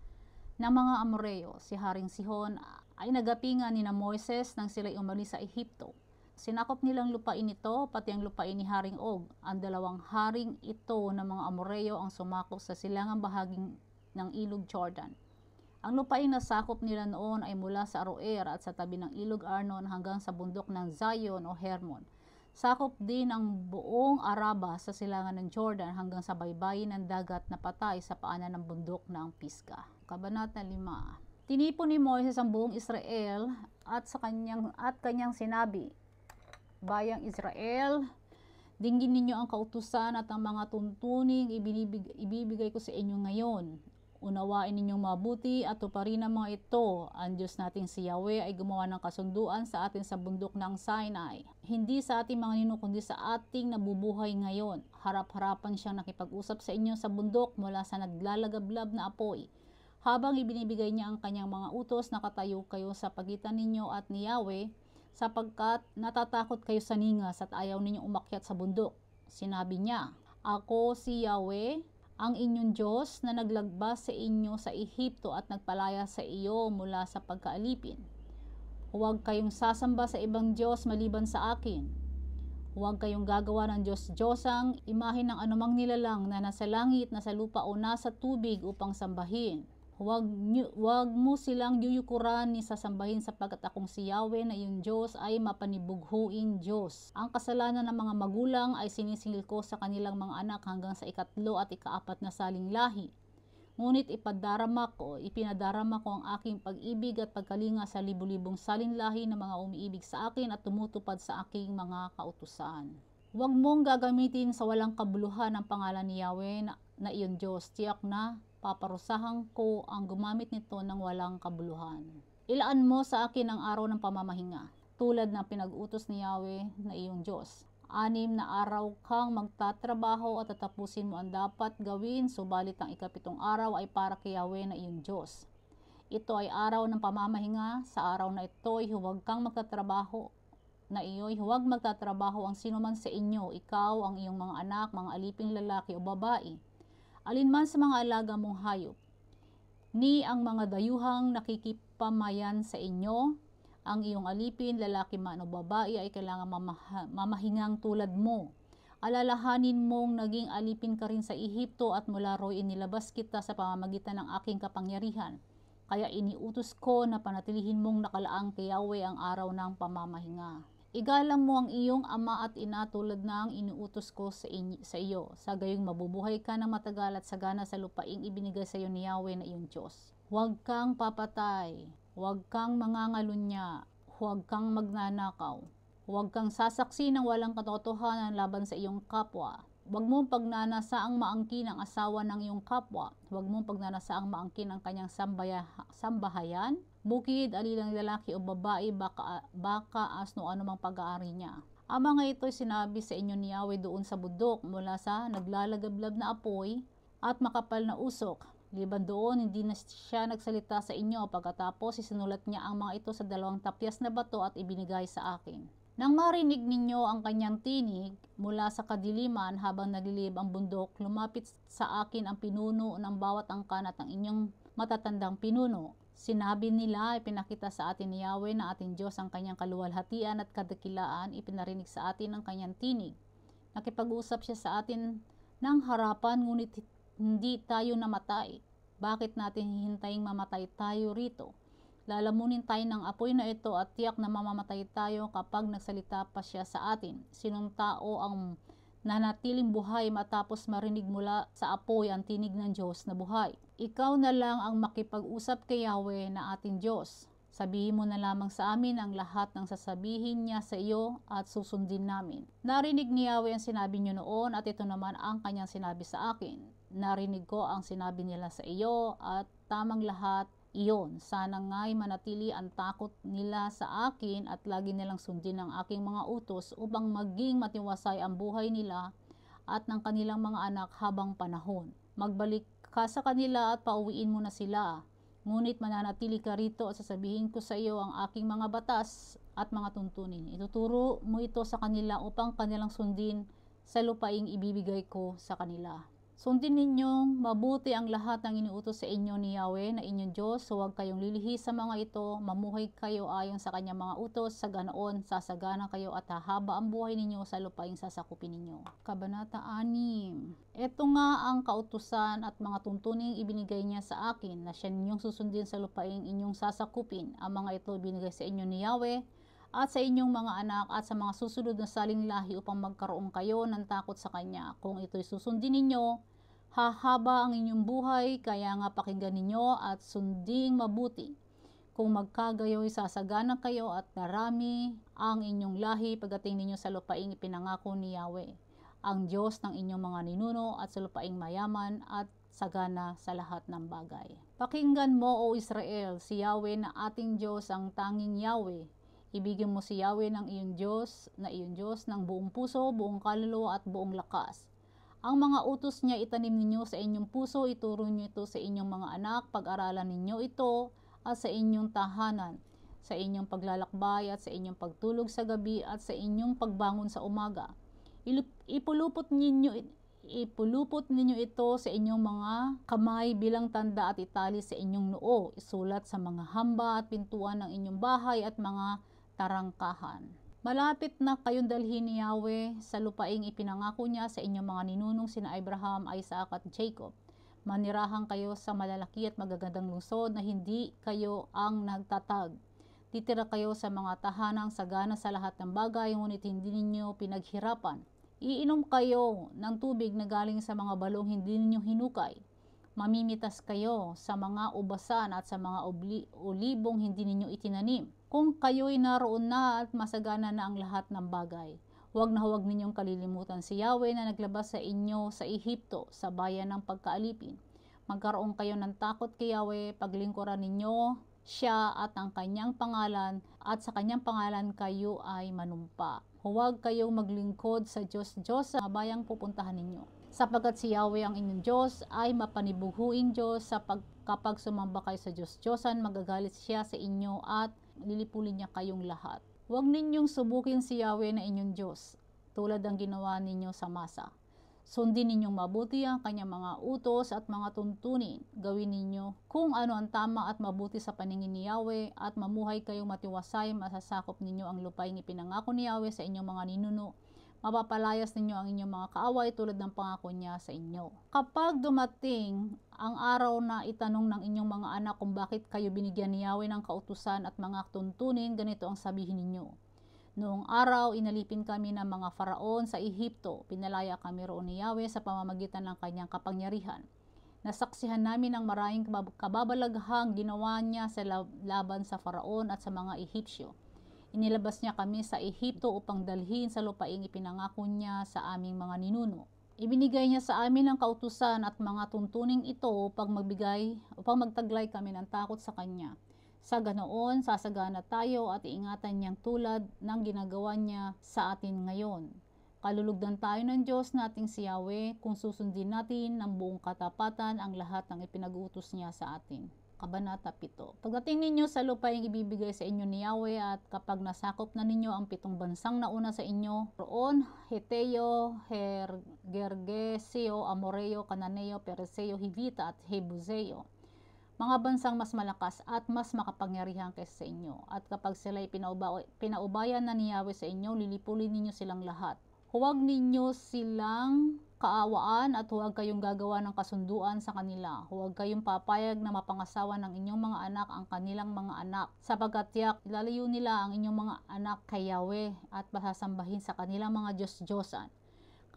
ng mga Amoreo. Si Haring Sihon ay nagapingan ni na Moises nang sila'y umalis sa Ehipto. Sinakop nilang lupain ito, pati ang lupain ni Haring Og. Ang dalawang haring ito ng mga Amoreo ang sumakop sa silangang bahaging ng ilog Jordan. Ang lupain na sakop nila noon ay mula sa Aroer at sa tabi ng ilog Arnon hanggang sa bundok ng Zion o Hermon. Sakop din ang buong Araba sa silangan ng Jordan hanggang sa baybayin ng dagat na patay sa paanan ng bundok ng Pisga. Kabanata 5. Tinipon ni Moises ang buong Israel at kanyang sinabi, Bayang Israel, dinggin ninyo ang kautusan at ang mga tuntuning ibibigay ko sa inyo ngayon. Unawain ninyong mabuti at tuparin ang mga ito. Ang Diyos nating si Yahweh ay gumawa ng kasunduan sa atin sa bundok ng Sinai. Hindi sa ating mga ninuno kundi sa ating nabubuhay ngayon. Harap-harapan siyang nakipag-usap sa inyo sa bundok mula sa naglalagablab na apoy. Habang ibinibigay niya ang kanyang mga utos, nakatayo kayo sa pagitan ninyo at ni Yahweh, sapagkat natatakot kayo sa ningas at ayaw ninyong umakyat sa bundok. Sinabi niya, ako si Yahweh, ang inyong Diyos na naglagpas sa inyo sa Ehipto at nagpalaya sa iyo mula sa pagkaalipin. Huwag kayong sasamba sa ibang Diyos maliban sa akin. Huwag kayong gagawa ng Diyos-Diyosang imahe ng anumang nilalang na nasa langit, nasa lupa o nasa tubig upang sambahin. Huwag mo silang yuyukuran ni sasambahin sapagkat akong si Yahweh na iyong Diyos ay mapanibughuing Diyos. Ang kasalanan ng mga magulang ay sinisingil ko sa kanilang mga anak hanggang sa 3 at 4 na saling lahi. Ngunit ipinadarama ko ang aking pag-ibig at pagkalinga sa libu-libong saling lahi ng mga umiibig sa akin at tumutupad sa aking mga kautusan. Huwag mong gagamitin sa walang kabuluhan ang pangalan ni Yahweh na iyong Diyos. Tiyak na paparusahan ko ang gumamit nito ng walang kabuluhan. Ilaan mo sa akin ang araw ng pamamahinga, tulad ng pinag-utos ni Yahweh na iyong Diyos. 6 na araw kang magtatrabaho at tatapusin mo ang dapat gawin, subalit ang 7 araw ay para kay Yahweh na iyong Diyos. Ito ay araw ng pamamahinga. Sa araw na ito ay huwag magtatrabaho ang sinuman sa inyo, ikaw, ang iyong mga anak, mga aliping lalaki o babae, alinman sa mga alaga mong hayop, ni ang mga dayuhang nakikipamayan sa inyo. Ang iyong alipin, lalaki man o babae, ay kailangan mamahingang tulad mo. Alalahanin mong naging alipin ka rin sa Ehipto at mula ro'y inilabas kita sa pamamagitan ng aking kapangyarihan. Kaya iniutos ko na panatilihin mong nakalaang kay Yahweh ang araw ng pamamahinga. Igalang mo ang iyong ama at ina tulad ng iniutos ko sa iyo. Sa gayong mabubuhay ka ng matagal at sagana sa lupaing ibinigay sa iyo ni Yahweh na iyong Diyos. Huwag kang papatay, huwag kang mangangalunya, huwag kang magnanakaw, huwag kang sasaksi ng walang katotohanan laban sa iyong kapwa. Huwag mong pagnanasa ang maangkin ang asawa ng iyong kapwa. Huwag mong pagnanasa ang maangkin ang kanyang sambahayan, bukid, alilang lalaki o babae, baka asno anumang pag-aari niya. Ang mga ito'y sinabi sa inyo ni Yahweh doon sa bundok mula sa naglalagablab na apoy at makapal na usok. Liban doon, hindi na siya nagsalita sa inyo. Pagkatapos, isinulat niya ang mga ito sa 2 tapyas na bato at ibinigay sa akin. Nang marinig ninyo ang kanyang tinig mula sa kadiliman habang naglilib ang bundok, lumapit sa akin ang pinuno ng bawat angkan at ang inyong matatandang pinuno. Sinabi nila, ipinakita sa atin ni Yahweh na ating Diyos ang kanyang kaluwalhatian at kadakilaan, ipinarinig sa atin ang kanyang tinig. Nakipag-usap siya sa atin ng harapan, ngunit hindi tayo namatay. Bakit natin hihintaying mamatay tayo rito? Lalamunin tayo ng apoy na ito at tiyak na mamamatay tayo kapag nagsalita pa siya sa atin. Sinong tao ang nanatiling buhay matapos marinig mula sa apoy ang tinig ng Diyos na buhay? Ikaw na lang ang makipag-usap kay Yahweh na ating Diyos. Sabihin mo na lamang sa amin ang lahat ng sasabihin niya sa iyo at susundin namin. Narinig ni Yahweh ang sinabi niyo noon at ito naman ang kanyang sinabi sa akin. Narinig ko ang sinabi nila sa iyo at tamang lahat iyon. Sana nga'y manatili ang takot nila sa akin at lagi nilang sundin ang aking mga utos upang maging matiwasay ang buhay nila at ng kanilang mga anak habang panahon. Magbalik ka sa kanila at pauwiin mo na sila. Ngunit mananatili ka rito at sasabihin ko sa iyo ang aking mga batas at mga tuntunin. Ituturo mo ito sa kanila upang kanilang sundin sa lupaing ibibigay ko sa kanila. Sundin ninyong mabuti ang lahat ng iniutos sa inyo ni Yahweh na inyong Diyos. Huwag kayong lilihis sa mga ito. Mamuhay kayo ayon sa kanyang mga utos. Sa ganoon, sasagana kayo at hahaba ang buhay ninyo sa lupaing sasakupin ninyo. Kabanata 6. Ito nga ang kautusan at mga tuntuning ibinigay niya sa akin na siya ninyong susundin sa lupaing inyong sasakupin. Ang mga ito ibinigay sa inyo ni Yahweh at sa inyong mga anak at sa mga susunod na saling lahi upang magkaroon kayo ng takot sa Kanya. Kung ito'y susundin ninyo, hahaba ang inyong buhay, kaya nga pakinggan ninyo at sunding mabuti. Kung magkagayoy, sasagana kayo at darami ang inyong lahi pagdating ninyo sa lupaing ipinangako ni Yahweh, ang Diyos ng inyong mga ninuno, at sa lupaing mayaman at sagana sa lahat ng bagay. Pakinggan mo, O Israel, si Yahweh na ating Diyos, ang tanging Yahweh. Ibigin mo si Yahweh ng iyong Diyos ng buong puso, buong kaluluwa at buong lakas. Ang mga utos niya itanim ninyo sa inyong puso, ituro niyo ito sa inyong mga anak, pag-aralan ninyo ito at sa inyong tahanan, sa inyong paglalakbay at sa inyong pagtulog sa gabi at sa inyong pagbangon sa umaga. Ipulupot ninyo ito sa inyong mga kamay bilang tanda at itali sa inyong noo. Isulat sa mga hamba at pintuan ng inyong bahay at mga tarangkahan. Malapit na kayong dalhin ni Yahweh sa lupaing ipinangako niya sa inyong mga ninunong sina Abraham, Isaac at Jacob. Manirahan kayo sa malalaki at magagandang lungsod na hindi kayo ang nagtatag. Titira kayo sa mga tahanang sagana sa lahat ng bagay, ngunit hindi ninyo pinaghirapan. Iinom kayo ng tubig na galing sa mga balong hindi ninyo hinukay. Mamimitas kayo sa mga ubasan at sa mga olibong hindi ninyo itinanim. Kung kayo'y naroon na at masagana na ang lahat ng bagay, huwag na huwag ninyong kalilimutan si Yahweh na naglabas sa inyo sa Ehipto, sa bayan ng pagkaalipin. Magkaroon kayo ng takot kay Yahweh, paglingkuran ninyo siya at ang kanyang pangalan, at sa kanyang pangalan kayo ay manumpa. Huwag kayong maglingkod sa Diyos sa bayang pupuntahan ninyo. Sapagkat si Yahweh ang inyong Diyos ay mapanibuhuing Diyos, kapag sumamba kayo sa Diyos-Diyosan, magagalit siya sa inyo at lilipulin niya kayong lahat. Huwag ninyong subukin si Yahweh na inyong Diyos, tulad ng ginawa ninyo sa Masa. Sundin ninyong mabuti ang kanyang mga utos at mga tuntunin. Gawin ninyo kung ano ang tama at mabuti sa paningin ni Yahweh, at mamuhay kayong matiwasay. Masasakop ninyo ang lupaing ipinangako ni Yahweh sa inyong mga ninuno. Mapapalayas ninyo ang inyong mga kaaway tulad ng pangako niya sa inyo. Kapag dumating ang araw na itanong ng inyong mga anak kung bakit kayo binigyan ni Yahweh ng kautusan at mga tuntunin, ganito ang sabihin ninyo. Noong araw, inalipin kami ng mga faraon sa Ehipto. Pinalaya kami roon ni Yahweh sa pamamagitan ng kanyang kapangyarihan. Nasaksihan namin ang maraming kababalaghang ginawa niya sa laban sa faraon at sa mga Ehipsyo. Inilabas niya kami sa Ehipto upang dalhin sa lupaing ipinangako niya sa aming mga ninuno. Ibinigay niya sa amin ang kautusan at mga tuntuning ito upang magtaglay kami ng takot sa kanya. Sa ganoon, sasagana tayo at iingatan niyang tulad ng ginagawa niya sa atin ngayon. Kalulugdan tayo ng Diyos nating si Yahweh kung susundin natin ng buong katapatan ang lahat ng ipinag-utos niya sa atin. Kabanata 7. Pagdating ninyo sa lupaing ibibigay sa inyo ni Yahweh, at kapag nasakop na ninyo ang 7 bansang nauna sa inyo, roon, Heteo, Gergeseo, Amoreo, Cananeo, Pereseo, Hivita at Jebuseo, mga bansang mas malakas at mas makapangyarihan kaysa sa inyo. At kapag sila'y pinaubayan na ni Yahweh sa inyo, lilipulin ninyo silang lahat. Huwag ninyo silang kaawaan at huwag kayong gagawa ng kasunduan sa kanila. Huwag kayong papayag na mapangasawa ng inyong mga anak ang kanilang mga anak, sapagkat tiyak ilalayo nila ang inyong mga anak kay Yahweh at pasasambahin sa kanilang mga Diyos-Diyosan.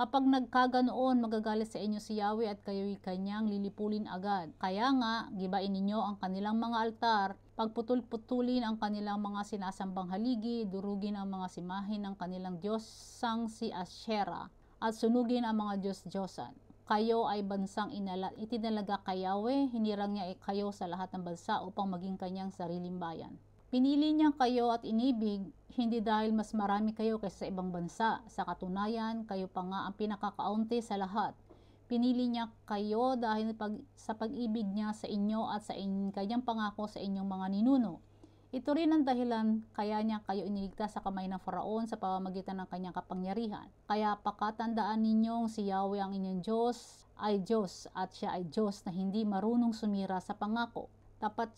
Kapag nagkaganoon, magagalit sa inyo si Yahweh at kayo'y kanyang lilipulin agad. Kaya nga, gibain ninyo ang kanilang mga altar, pagputol-putulin ang kanilang mga sinasambang haligi, durugin ang mga simahin ng kanilang Diyosang si Asherah, at sunugin ang mga Diyos-Diyosan. Kayo ay bansang itinalaga kay Yahweh, hinirang niya kayo sa lahat ng bansa upang maging kanyang sariling bayan. Pinili niya kayo at inibig, hindi dahil mas marami kayo kaysa sa ibang bansa. Sa katunayan, kayo pa nga ang pinakakaunti sa lahat. Pinili niya kayo dahil sa pag-ibig niya sa inyo at sa kanyang pangako sa inyong mga ninuno. Ito rin ang dahilan kaya niya kayo iniligtas sa kamay ng Faraon sa pamamagitan ng kanyang kapangyarihan. Kaya pakatandaan ninyong si Yahweh ang inyong Diyos ay Diyos, at siya ay Diyos na hindi marunong sumira sa pangako. Tapat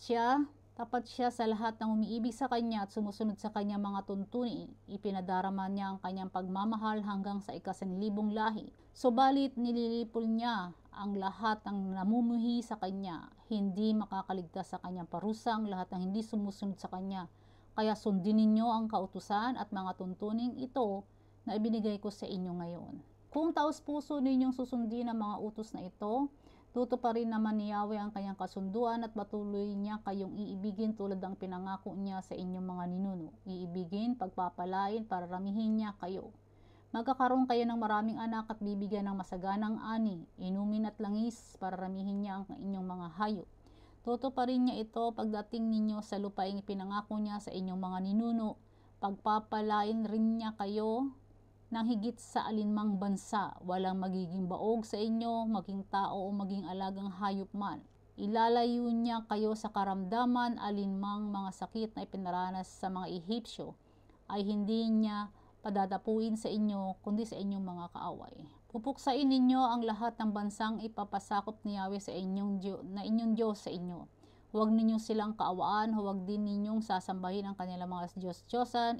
siya sa lahat ng umiibig sa kanya at sumusunod sa kanyang mga tuntunin. Ipinadarama niya ang kanyang pagmamahal hanggang sa ika-1,000 lahi. Subalit nililipol niya ang lahat ng namumuhi sa kanya. Hindi makakaligtas sa kanyang parusa ang lahat ng hindi sumusunod sa kanya. Kaya sundin ninyo ang kautusan at mga tuntuning ito na ibinigay ko sa inyo ngayon. Kung taos-puso ninyong susundin ang mga utos na ito, tutuparin naman ni Yahweh ang kanyang kasunduan at patuloy niya kayong iibigin tulad ng pinangako niya sa inyong mga ninuno. Iibigin, pagpapalain, pararamihin niya kayo. Magkakaroon kayo ng maraming anak at bibigyan ng masaganang ani, inumin at langis para ramihin niya ang inyong mga hayop. Tutuparin niya ito pagdating ninyo sa lupaing ipinangako niya sa inyong mga ninuno. Pagpapalain rin niya kayo ng higit sa alinmang bansa. Walang magiging baog sa inyo, maging tao o maging alagang hayop man. Ilalayo niya kayo sa karamdaman, alinmang mga sakit na ipinaranas sa mga Ehipsyo ay hindi niya padadapuin sa inyo, kundi sa inyong mga kaaway. Pupuksain ninyo ang lahat ng bansang ipapasakop ni Yahweh sa inyong Diyos sa inyo. Huwag ninyong silang kaawaan, huwag din ninyong sasambahin ang kanilang mga Diyos-Diyosan,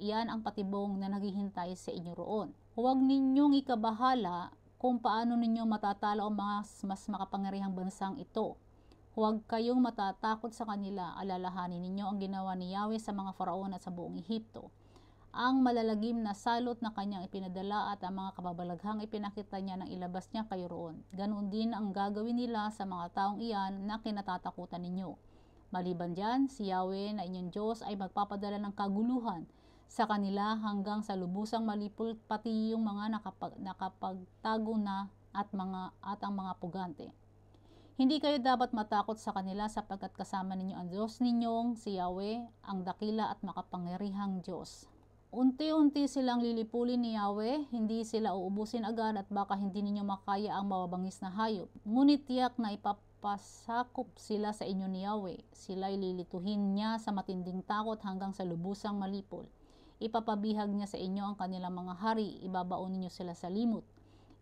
iyan ang patibong na naghihintay sa inyo roon. Huwag ninyong ikabahala kung paano ninyo matatalo ang mga mas makapangyarihang bansang ito. Huwag kayong matatakot sa kanila, alalahanin ninyo ang ginawa ni Yahweh sa mga Faraon at sa buong Ehipto. Ang malalagim na salot na kanyang ipinadala at ang mga kababalaghang ipinakita niya nang ilabas niya kayo roon. Ganoon din ang gagawin nila sa mga taong iyan na kinatatakutan ninyo. Maliban diyan, si Yahweh na inyong Diyos ay magpapadala ng kaguluhan sa kanila hanggang sa lubusang malipol pati yung mga nakapagtago na at ang mga pugante. Hindi kayo dapat matakot sa kanila sapagkat kasama ninyo ang Diyos ninyong si Yahweh, ang dakila at makapangyarihang Diyos. Unti-unti silang lilipulin ni Yahweh, hindi sila uubusin agad at baka hindi ninyo makaya ang mababangis na hayop. Ngunit tiyak na ipapasakop sila sa inyo ni Yahweh. Sila'y lilituhin niya sa matinding takot hanggang sa lubusang malipol. Ipapabihag niya sa inyo ang kanilang mga hari, ibabaon ninyo sila sa limot.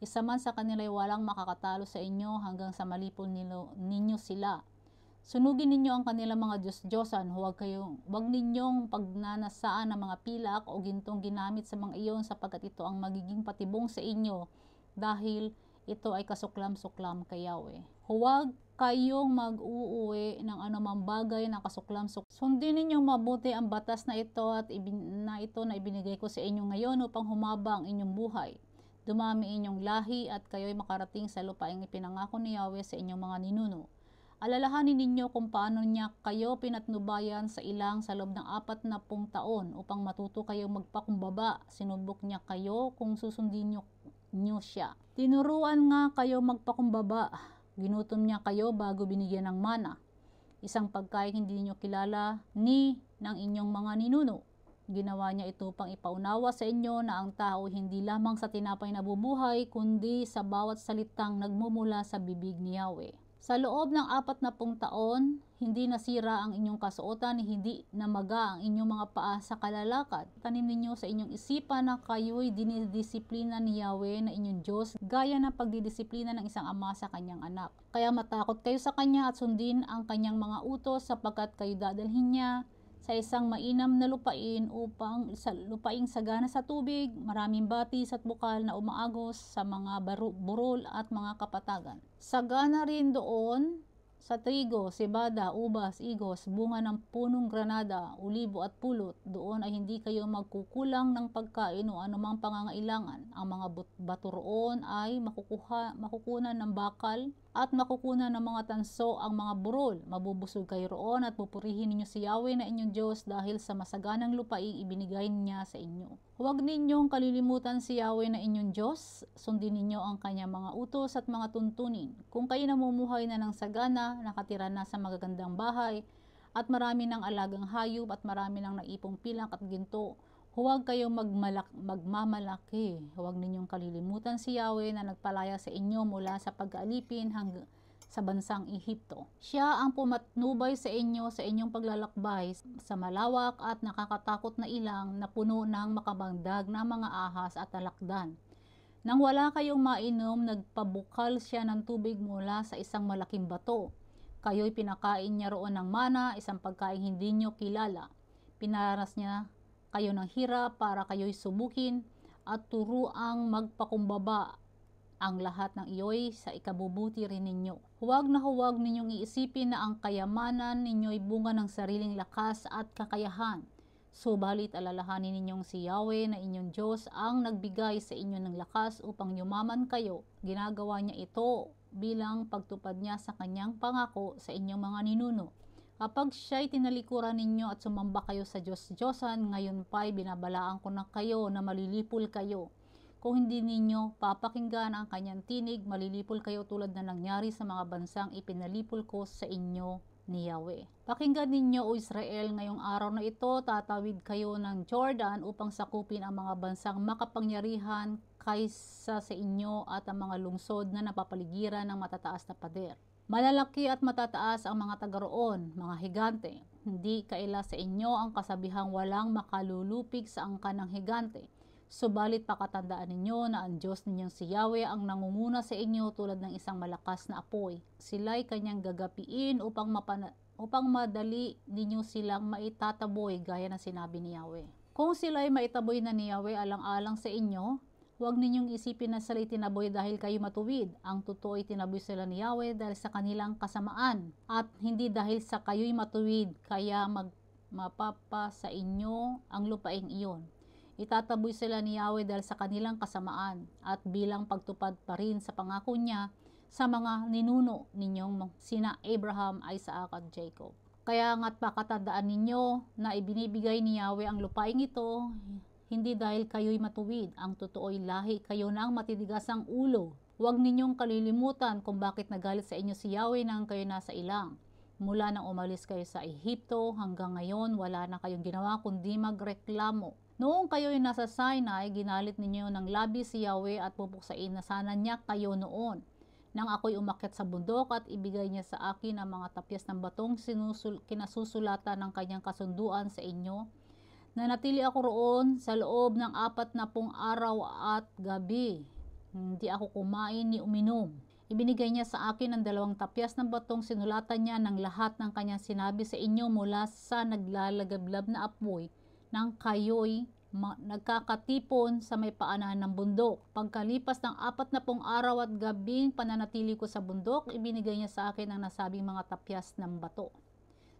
Isa man sa kanila'y walang makakatalo sa inyo hanggang sa malipol ninyo sila. Sunugin ninyo ang kanilang mga Diyos-Diyosan, huwag ninyong pagnanasaan ng mga pilak o gintong ginamit sa mga iyon sapagkat ito ang magiging patibong sa inyo dahil ito ay kasuklam-suklam kay Yahweh. Huwag kayong mag-uuwi ng anumang bagay na kasuklam-suklam. Sundin ninyong mabuti ang batas na ito na ibinigay ko sa inyo ngayon upang humaba ang inyong buhay. Dumami inyong lahi at kayo'y makarating sa lupaing ipinangako ni Yahweh sa inyong mga ninuno. Alalahanin ninyo kung paano niya kayo pinatnubayan sa ilang sa loob ng 40 taon upang matuto kayong magpakumbaba. Sinubok niya kayo kung susundin niyo siya. Tinuruan nga kayo magpakumbaba. Ginutom niya kayo bago binigyan ng mana, isang pagkain hindi niyo kilala ni ng inyong mga ninuno. Ginawa niya ito upang ipaunawa sa inyo na ang tao hindi lamang sa tinapay nabubuhay, kundi sa bawat salitang nagmumula sa bibig ni Yahweh. Sa loob ng 40 taon, hindi nasira ang inyong kasuotan, hindi namaga ang inyong mga paa sa kalalakad. Tanim ninyo sa inyong isipan na kayo'y dinidisiplina ni Yahweh na inyong Diyos, gaya ng pagdidisiplina ng isang ama sa kanyang anak. Kaya matakot kayo sa kanya at sundin ang kanyang mga utos sapagkat kayo dadalhin niya sa isang mainam na lupain upang sa lupaing sagana sa tubig, maraming batis at bukal na umaagos sa mga burol at mga kapatagan. Sagana rin doon sa trigo, cebada, ubas, igos, bunga ng punong granada, ulibo at pulot. Doon ay hindi kayo magkukulang ng pagkain o anumang pangangailangan. Ang mga bato roon ay makukunan ng bakal at makukunan ng mga tanso ang mga burol. Mabubusog kayo roon at pupurihin ninyo si Yahweh na inyong Diyos dahil sa masaganang lupaing ibinigay niya sa inyo. Huwag ninyong kalilimutan si Yahweh na inyong Diyos. Sundin ninyo ang kanyang mga utos at mga tuntunin. Kung kayo namumuhay na ng sagana, nakatira na sa magagandang bahay, at marami ng alagang hayop at marami ng naipong pilak at ginto, huwag kayong magmamalaki. Huwag ninyong kalilimutan si Yahweh na nagpalaya sa inyo mula sa pag-aalipin hanggang sa bansang Ehipto. Siya ang pumatnubay sa inyo sa inyong paglalakbay sa malawak at nakakatakot na ilang na puno ng makabagdag na mga ahas at alakdan. Nang wala kayong mainom, nagpabukal siya ng tubig mula sa isang malaking bato. Kayo'y pinakain niya roon ng mana, isang pagkain hindi niyo kilala. Pinaras niya kayo ng hirap para kayo'y subukin at turuang magpakumbaba. Ang lahat ng iyo'y sa ikabubuti rin ninyo. Huwag na huwag ninyong iisipin na ang kayamanan ninyo'y bunga ng sariling lakas at kakayahan. Subalit alalahanin ninyong si Yahweh na inyong Diyos ang nagbigay sa inyo ng lakas upang yumaman kayo. Ginagawa niya ito bilang pagtupad niya sa kanyang pangako sa inyong mga ninuno. Kapag siya'y tinalikuran ninyo at sumamba kayo sa Diyos-Diyosan, ngayon pa'y binabalaan ko na kayo na malilipol kayo. Kung hindi ninyo papakinggan ang kanyang tinig, malilipol kayo tulad na nangyari sa mga bansang ipinalipol ko sa inyo ni Yahweh. Pakinggan ninyo, O Israel, ngayong araw na ito, tatawid kayo ng Jordan upang sakupin ang mga bansang makapangyarihan kaysa sa inyo at ang mga lungsod na napapaligiran ng matataas na pader. Malalaki at matataas ang mga taga roon, mga higante. Hindi kaila sa inyo ang kasabihang walang makalulupig sa angkan ng higante. Subalit pakatandaan ninyo na ang Diyos ninyong si Yahweh ang nangunguna sa inyo tulad ng isang malakas na apoy. Sila'y kanyang gagapiin upang madali ninyo silang maitataboy gaya ng sinabi ni Yahweh. Kung sila'y maitaboy na ni Yahweh alang-alang sa inyo, huwag ninyong isipin na sila'y tinaboy dahil kayo matuwid. Ang totoo'y tinaboy sila ni Yahweh dahil sa kanilang kasamaan at hindi dahil sa kayo'y matuwid, kaya mapapa sa inyo ang lupaing iyon. Itataboy sila ni Yahweh dahil sa kanilang kasamaan at bilang pagtupad pa rin sa pangako niya sa mga ninuno ninyong sina Abraham, Isaac at Jacob. Kaya nga't pakatandaan ninyo na ibinibigay ni Yahweh ang lupaing ito hindi dahil kayo'y matuwid. Ang totoo'y lahi kayo ng matitigasang ulo. Huwag ninyong kalilimutan kung bakit nagalit sa inyo si Yahweh nang kayo nasa ilang. Mula nang umalis kayo sa Ehipto hanggang ngayon, wala na kayong ginawa kundi magreklamo. Noong kayo'y nasa Sinai, ginalit ninyo ng labis si Yahweh at pupuksain na sana niya kayo noon. Nang ako'y umakyat sa bundok at ibigay niya sa akin ang mga tapyas ng batong kinasusulatan ng kanyang kasunduan sa inyo, nanatili ako roon sa loob ng 40 araw at gabi. Hindi ako kumain ni uminom. Ibinigay niya sa akin ang 2 tapyas ng batong sinulatan niya ng lahat ng kanyang sinabi sa inyo mula sa naglalagablab na apoy nang kayo'y nagkakatipon sa may paanan ng bundok. Pagkalipas ng 40 araw at gabing pananatili ko sa bundok, ibinigay niya sa akin ang nasabing mga tapyas ng bato.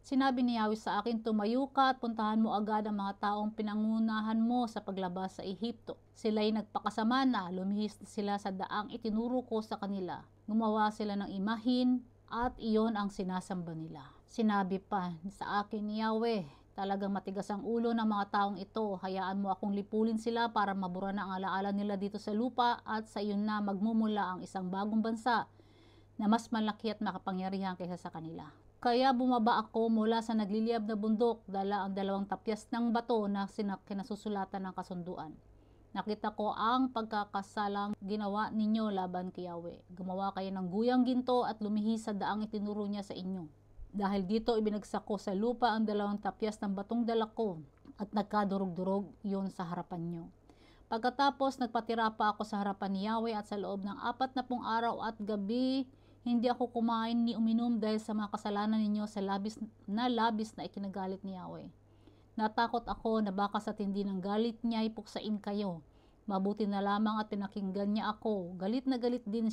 Sinabi ni Yahweh sa akin, tumayo ka at puntahan mo agad ang mga taong pinangunahan mo sa paglabas sa Ehipto. Sila'y nagpakasama na, lumihis sila sa daang itinuro ko sa kanila. Gumawa sila ng imahin at iyon ang sinasamba nila. Sinabi pa sa akin ni Yahweh, talagang matigas ang ulo ng mga taong ito. Hayaan mo akong lipulin sila para mabura na ang alaala nila dito sa lupa at sa iyon na magmumula ang isang bagong bansa na mas malaki at makapangyarihan kaysa sa kanila. Kaya bumaba ako mula sa nagliliyab na bundok, dala ang 2 tapyas ng bato na kinasusulatan ng kasunduan. Nakita ko ang pagkakasalang ginawa ninyo laban kay Yahweh. Gumawa kayo ng guyang ginto at lumihis sa daang itinuro niya sa inyo. Dahil dito ibinagsak ko sa lupa ang 2 tapyas ng batong dala ko at nagkadurog-durog yun sa harapan nyo. Pagkatapos nagpatira pa ako sa harapan ni Yahweh at sa loob ng 40 araw at gabi, hindi ako kumain ni uminom dahil sa mga kasalanan ninyo sa labis na ikinagalit ni Yahweh. Natakot ako na baka sa tindi ng galit niya ipuksain kayo. Mabuti na lamang at pinakinggan niya ako. Galit na galit din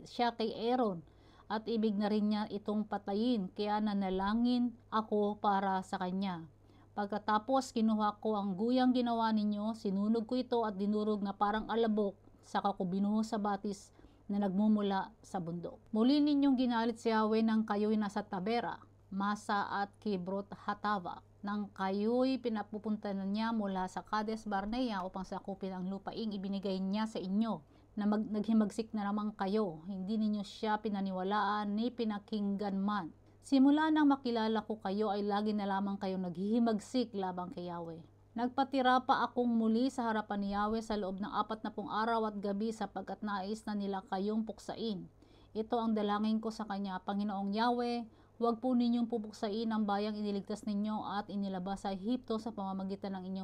siya kay Aaron at ibig na rin niya itong patayin, kaya nanalangin ako para sa kanya. Pagkatapos kinuha ko ang guyang ginawa ninyo, sinunog ko ito at dinurog na parang alabok, saka ko binuhos sa batis na nagmumula sa bundok. Muli ninyong ginalit si Yahweh nang kayo'y nasa Tabera, Masa at Kibrot Hatava, nang kayo'y pinapupunta na niya mula sa Kades Barnea upang sakupin ang lupaing ibinigay niya sa inyo, na naghimagsik na naman kayo, hindi ninyo siya pinaniwalaan ni pinakinggan man. Simula nang makilala ko kayo ay lagi na lamang kayong naghihimagsik labang kay Yahweh. Nagpatira pa akong muli sa harapan ni Yahweh sa loob ng 40 araw at gabi sapagkat nais na nila kayong puksain. Ito ang dalangin ko sa kanya, Panginoong Yahweh, huwag po ninyong pupuksain ang bayang iniligtas ninyo at inilabas sa Ehipto sa pamamagitan ng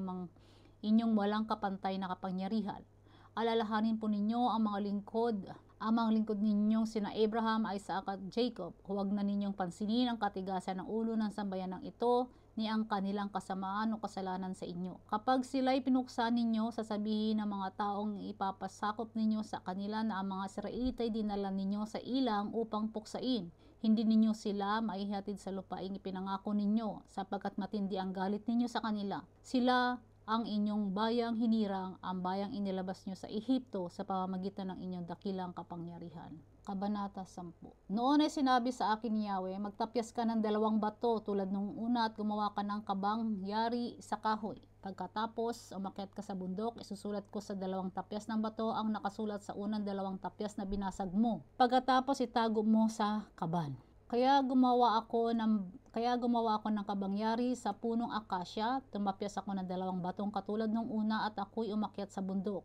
inyong walang kapantay na kapangyarihan. Alalahanin po ninyo ang mga lingkod ninyong sina Abraham, Isaac at Jacob. Huwag na ninyong pansinin ang katigasan ng ulo ng sambayanang ito ni ang kanilang kasamaan o kasalanan sa inyo. Kapag sila'y pinuksan ninyo, sasabihin ng mga taong ipapasakop ninyo sa kanila na ang mga Israelita'y dinala ninyo sa ilang upang puksain. Hindi ninyo sila maihatid sa lupaing ipinangako ninyo, sapagkat matindi ang galit ninyo sa kanila. Sila ang inyong bayang hinirang, ang bayang inilabas nyo sa Ehipto sa pamamagitan ng inyong dakilang kapangyarihan. Kabanata 10. Noon ay sinabi sa akin ni Yahweh, magtapyas ka ng 2 bato tulad nung una at gumawa ka ng kabang yari sa kahoy. Pagkatapos, umakyat ka sa bundok, isusulat ko sa 2 tapyas ng bato ang nakasulat sa unang 2 tapyas na binasag mo. Pagkatapos, itago mo sa kaban. Kaya gumawa ako ng kabangyari sa punong akasya, tumapyas ako ng 2 batong katulad nung una at ako'y umakyat sa bundok.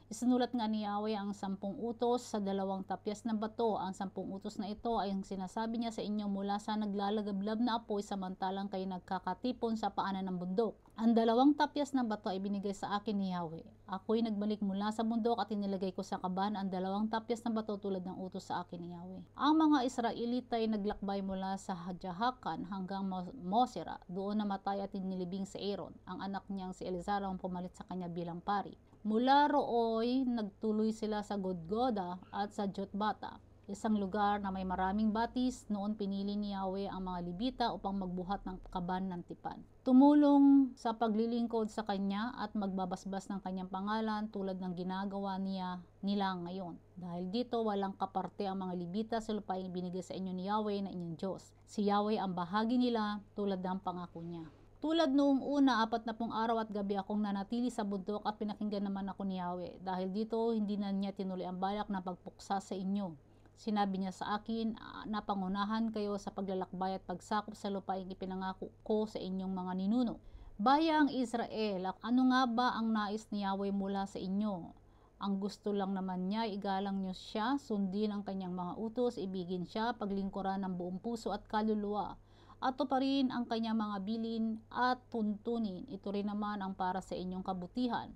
Isinulat nga ni Yahweh ang 10 utos sa 2 tapyas ng bato. Ang 10 utos na ito ay ang sinasabi niya sa inyo mula sa naglalagablab na apoy samantalang kayo nagkakatipon sa paanan ng bundok. Ang 2 tapyas ng bato ay binigay sa akin ni Yahweh. Ako'y nagbalik mula sa bundok at inilagay ko sa kaban ang 2 tapyas ng bato tulad ng utos sa akin ni Yahweh. Ang mga Israelita ay naglakbay mula sa Jahakan hanggang Mosera. Doon namatay at inilibing si Aaron. Ang anak niyang si Eleazar ang pumalit sa kanya bilang pari. Mula rooy, nagtuloy sila sa Godgoda at sa Jotbata, isang lugar na may maraming batis. Noon pinili ni Yahweh ang mga Libita upang magbuhat ng kaban ng tipan. Tumulong sa paglilingkod sa kanya at magbabasbas ng kanyang pangalan tulad ng ginagawa nila ngayon. Dahil dito walang kaparte ang mga Libita sa lupaing binigay sa inyo ni Yahweh na inyong Diyos. Si Yahweh ang bahagi nila tulad ng pangako niya. Tulad noong una, 40 araw at gabi akong nanatili sa bundok at pinakinggan naman ako ni Yahweh. Dahil dito, hindi na niya tinuloy ang balak na pagpuksa sa inyo. Sinabi niya sa akin, napangunahan kayo sa paglalakbay at pagsakop sa lupaing ipinangako ko sa inyong mga ninuno. Bayang Israel, ano nga ba ang nais ni Yahweh mula sa inyo? Ang gusto lang naman niya, igalang niyo siya, sundin ang kanyang mga utos, ibigin siya, paglingkuran ng buong puso at kaluluwa. At tuparin ang kanyang mga bilin at tuntunin. Ito rin naman ang para sa inyong kabutihan.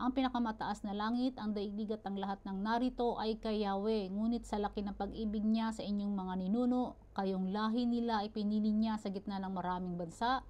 Ang pinakamataas na langit, ang daigdig at ang lahat ng narito ay kay Yahweh. Ngunit sa laki ng pag-ibig niya sa inyong mga ninuno, kayong lahi nila ay pinili niya sa gitna ng maraming bansa.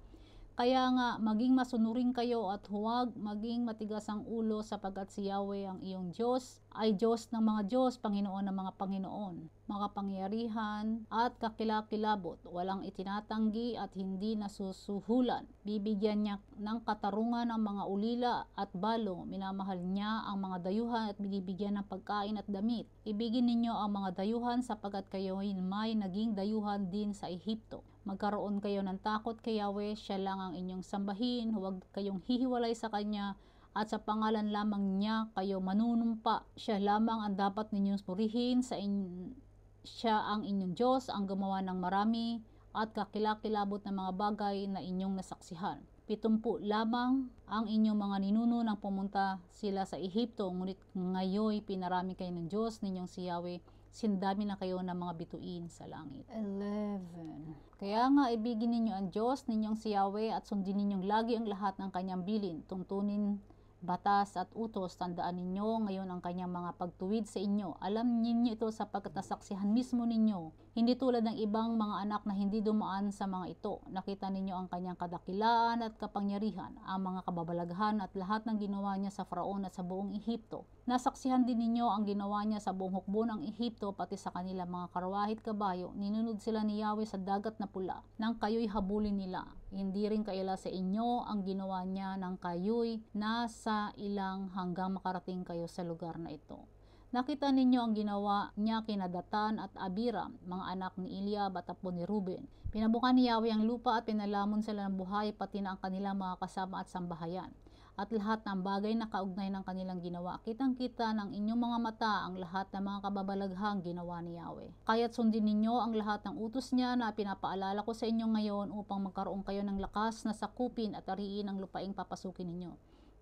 Kaya nga, maging masunurin kayo at huwag maging matigas ang ulo sapagkat si Yahweh ang iyong Diyos ay Diyos ng mga Diyos, Panginoon ng mga Panginoon, makapangyarihan at kakilakilabot, walang itinatanggi at hindi nasusuhulan. Bibigyan niya ng katarungan ang mga ulila at balo, minamahal niya ang mga dayuhan at binibigyan ng pagkain at damit. Ibigin ninyo ang mga dayuhan sapagkat kayo may naging dayuhan din sa Ehipto. Magkaroon kayo ng takot kay Yahweh, siya lang ang inyong sambahin, huwag kayong hihiwalay sa kanya, at sa pangalan lamang niya kayo manunumpa. Siya lamang ang dapat ninyong purihin, siya ang inyong Diyos, ang gumawa ng marami at kakilakilabot ng mga bagay na inyong nasaksihan. 70 lamang ang inyong mga ninuno nang pumunta sila sa Ehipto, ngunit ngayon pinarami kayo ng Diyos ninyong si Yahweh. Sindami na kayo ng mga bituin sa langit. 11. Kaya nga ibigin ninyo ang Diyos ninyong si Yahweh at sundin ninyong lagi ang lahat ng kanyang bilin. Tuntunin batas at utos, tandaan ninyo ngayon ang kanyang mga pagtuwid sa inyo. Alam ninyo ito sapagkat nasaksihan mismo ninyo. Hindi tulad ng ibang mga anak na hindi dumaan sa mga ito. Nakita ninyo ang kanyang kadakilaan at kapangyarihan, ang mga kababalaghan at lahat ng ginawa niya sa Faraon at sa buong Ehipto. Nasaksihan din ninyo ang ginawa niya sa buong hukbo ng Ehipto pati sa kanilang mga karawahit kabayo. Ninunod sila ni Yahweh sa dagat na pula nang kayo'y habulin nila. Hindi rin kaila sa inyo ang ginawa niya nang kayo'y nasa ilang hanggang makarating kayo sa lugar na ito. Nakita ninyo ang ginawa niya kina Datan at Abiram, mga anak ni Eliab at apo ni Ruben. Pinabukan ni Yahweh ang lupa at pinalamon sila ng buhay pati na ang kanilang mga kasama at sambahayan. At lahat ng bagay na kaugnay ng kanilang ginawa. Kitang-kita ng inyong mga mata ang lahat ng mga kababalaghang ginawa ni Yahweh. Kaya't sundin ninyo ang lahat ng utos niya na pinapaalala ko sa inyo ngayon upang magkaroon kayo ng lakas na sakupin at ariin ang lupaing papasukin ninyo.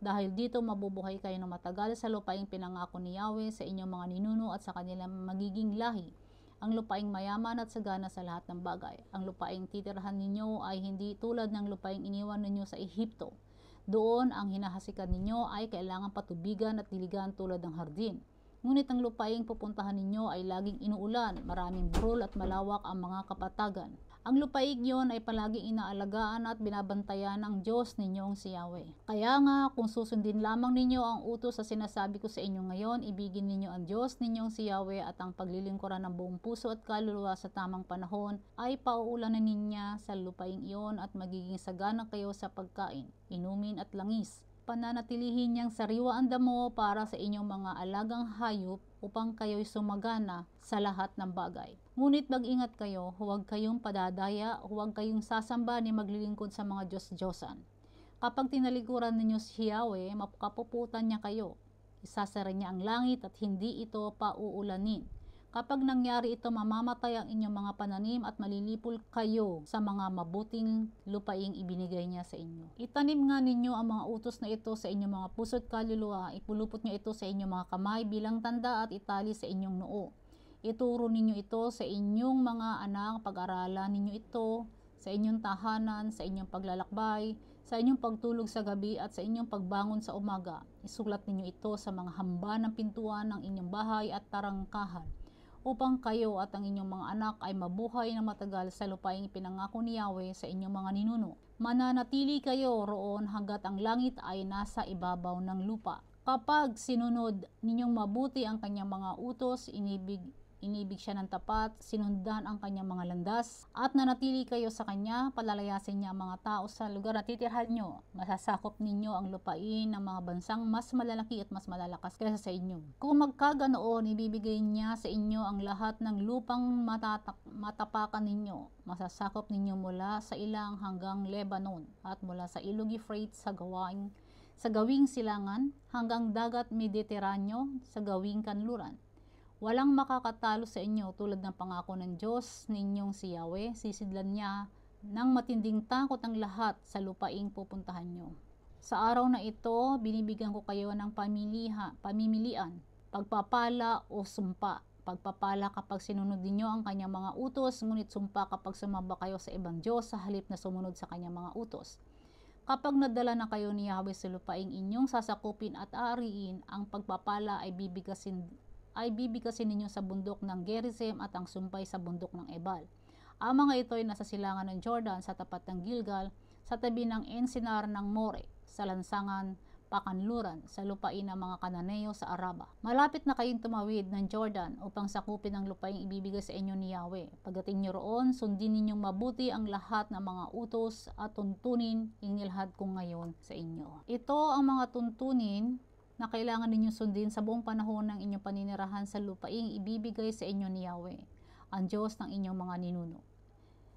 Dahil dito mabubuhay kayo ng matagal sa lupaing pinangako ni Yahweh sa inyong mga ninuno at sa kanilang magiging lahi. Ang lupaing mayaman at sagana sa lahat ng bagay. Ang lupaing titirhan ninyo ay hindi tulad ng lupaing iniwan ninyo sa Ehipto. Doon ang hinahasikan ninyo ay kailangan patubigan at diligan tulad ng hardin. Ngunit ang lupaing pupuntahan ninyo ay laging inuulan, maraming burol at malawak ang mga kapatagan. Ang lupaing yon ay palaging inaalagaan at binabantayan ng Diyos ninyong si Yahweh. Kaya nga, kung susundin lamang ninyo ang utos sa sinasabi ko sa inyo ngayon, ibigin ninyo ang Diyos ninyong si Yahweh at ang paglilingkuran ng buong puso at kaluluwa sa tamang panahon ay pauulanan niya sa lupaing iyon at magiging sagana kayo sa pagkain, inumin at langis. pananatilihin niyang sariwa ang damo para sa inyong mga alagang hayop upang kayo'y sumagana sa lahat ng bagay. Ngunit mag-ingat kayo, huwag kayong padadaya, huwag kayong sasamba ni maglilingkod sa mga Diyos-Diyosan. Kapag tinalikuran ninyo si Yahweh, makapuputan niya kayo. Isasara niya ang langit at hindi ito pauulanin. Kapag nangyari ito, mamamatay ang inyong mga pananim at malilipol kayo sa mga mabuting lupaing ibinigay niya sa inyo. Itanim nga ninyo ang mga utos na ito sa inyong mga puso't kaluluwa, ipulupot niyo ito sa inyong mga kamay bilang tanda at itali sa inyong noo. Ituro ninyo ito sa inyong mga anak, pag-aralan ninyo ito sa inyong tahanan, sa inyong paglalakbay, sa inyong pagtulog sa gabi at sa inyong pagbangon sa umaga. Isulat ninyo ito sa mga hamba ng pintuan ng inyong bahay at tarangkahan, upang kayo at ang inyong mga anak ay mabuhay na matagal sa lupaing ipinangako ni Yahweh sa inyong mga ninuno. Mananatili kayo roon hanggat ang langit ay nasa ibabaw ng lupa. Kapag sinunod ninyong mabuti ang kanyang mga utos, inibig siya ng tapat, sinundan ang kanyang mga landas, at nanatili kayo sa kanya, palalayasin niya ang mga tao sa lugar na titirhan nyo. Masasakop ninyo ang lupain ng mga bansang mas malalaki at mas malalakas kaysa sa inyo. Kung magkaganoon, ibibigay niya sa inyo ang lahat ng lupang matapakan ninyo. Masasakop ninyo mula sa ilang hanggang Lebanon, at mula sa ilog Euphrates sa gawing silangan, hanggang dagat Mediteraneo sa gawing kanluran. Walang makakatalo sa inyo tulad ng pangako ng Diyos ninyong si Yahweh. Sisidlan niya ng matinding takot ang lahat sa lupaing pupuntahan nyo. Sa araw na ito, binibigyan ko kayo ng pamimilian, pagpapala o sumpa. Pagpapala kapag sinunod ninyo ang kanyang mga utos, ngunit sumpa kapag sumamba kayo sa ibang Diyos sa halip na sumunod sa kanyang mga utos. Kapag nadala na kayo ni Yahweh sa lupaing inyong sasakupin at aariin, ang pagpapala ay bibigkasin ninyo sa bundok ng Gerizim at ang sumpay sa bundok ng Ebal. Ang mga ito ay nasa silangan ng Jordan sa tapat ng Gilgal, sa tabi ng ensinar ng More, sa lansangan Pakanluran, sa lupain ng mga Kananeo sa Araba. Malapit na kayong tumawid ng Jordan upang sakupin ang lupaing ibibigay sa inyo ni Yahweh. Pagdating nyo roon, sundin ninyong mabuti ang lahat ng mga utos at tuntunin inilhad ko ngayon sa inyo. Ito ang mga tuntunin na kailangan ninyong sundin sa buong panahon ng inyong paninirahan sa lupaing ibibigay sa inyo ni Yahweh, ang Diyos ng inyong mga ninuno.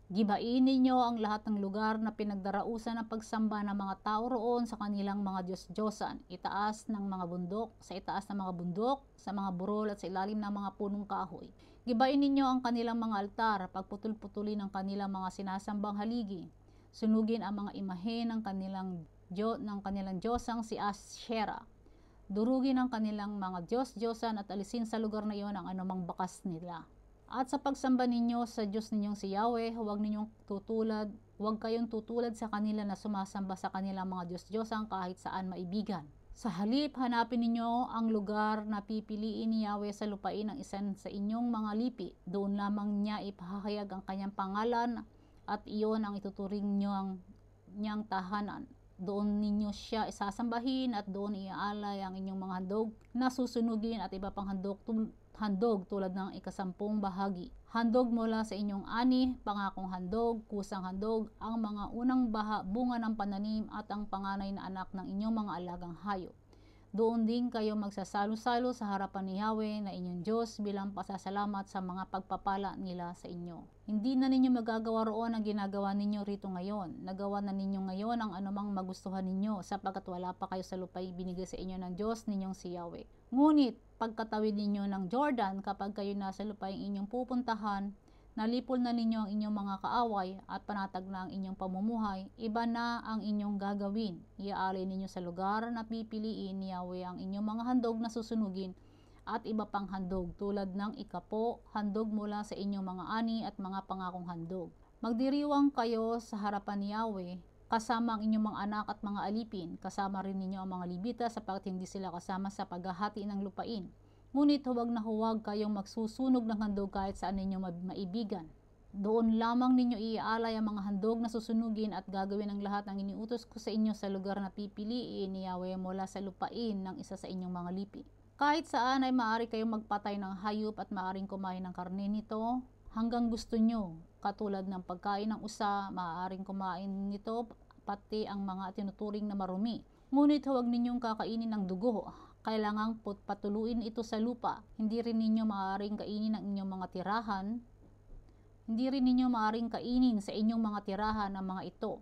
Gibain ninyo ang lahat ng lugar na pinagdarausan ng pagsamba ng mga tao roon sa kanilang mga Diyos-Diyosan, itaas ng mga bundok, sa itaas ng mga bundok, sa mga burol at sa ilalim ng mga punong kahoy. Gibain ninyo ang kanilang mga altar, pagputol-putulin ang kanilang mga sinasambang haligi, sunugin ang mga imahe ng kanilang Diyosang si Asherah, durugin ang kanilang mga Diyos-Diyosan at alisin sa lugar na iyon ang anumang bakas nila. At sa pagsamba ninyo sa Diyos ninyong si Yahweh, huwag kayong tutulad sa kanila na sumasamba sa kanilang mga Diyos-Diyosan kahit saan maibigan. Sa halip, hanapin ninyo ang lugar na pipiliin ni Yahweh sa lupain ng isan sa inyong mga lipi. Doon lamang niya ipahahayag ang kanyang pangalan at iyon ang ituturing niyang tahanan. Doon ninyo siya isasambahin at doon iaalay ang inyong mga handog na susunugin at iba pang handog tulad ng ikasampung bahagi. Handog mula sa inyong ani, pangakong handog, kusang handog, ang mga unang bunga ng pananim at ang panganay na anak ng inyong mga alagang hayop. Doon din kayo magsasalo-salo sa harapan ni Yahweh na inyong Diyos bilang pasasalamat sa mga pagpapala nila sa inyo. Hindi na ninyo magagawa roon ang ginagawa ninyo rito ngayon. Nagawa na ninyo ngayon ang anumang magustuhan ninyo sapagkat wala pa kayo sa lupay binigay sa inyo ng Diyos ninyong si Yahweh. Ngunit pagkatawid ninyo ng Jordan, kapag kayo nasa lupaing inyong pupuntahan, nalipol na ninyo ang inyong mga kaaway at panatag na ang inyong pamumuhay, iba na ang inyong gagawin. Iaalay ninyo sa lugar na pipiliin ni Yahweh ang inyong mga handog na susunugin at iba pang handog tulad ng ikapo, handog mula sa inyong mga ani at mga pangakong handog. Magdiriwang kayo sa harapan ni Yahweh kasama ang inyong mga anak at mga alipin, kasama rin ninyo ang mga Libita sapagkat hindi sila kasama sa paghahati ng lupain. Ngunit huwag na huwag kayong magsusunog ng handog kahit saan ninyo maibigan. Doon lamang ninyo iaalay ang mga handog na susunugin at gagawin ang lahat ng iniutos ko sa inyo sa lugar na pipiliin ni Yahweh mula sa lupain ng isa sa inyong mga lipi. Kahit saan ay maaari kayong magpatay ng hayop at maaaring kumain ng karne nito hanggang gusto nyo. Katulad ng pagkain ng usa, maaaring kumain nito pati ang mga tinuturing na marumi. Ngunit huwag ninyong kakainin ng dugo. Kailangang patuluin ito sa lupa. Hindi rin ninyo maaaring kainin ang inyong mga tirahan. Hindi rin ninyo maaaring kainin sa inyong mga tirahan ng mga ito.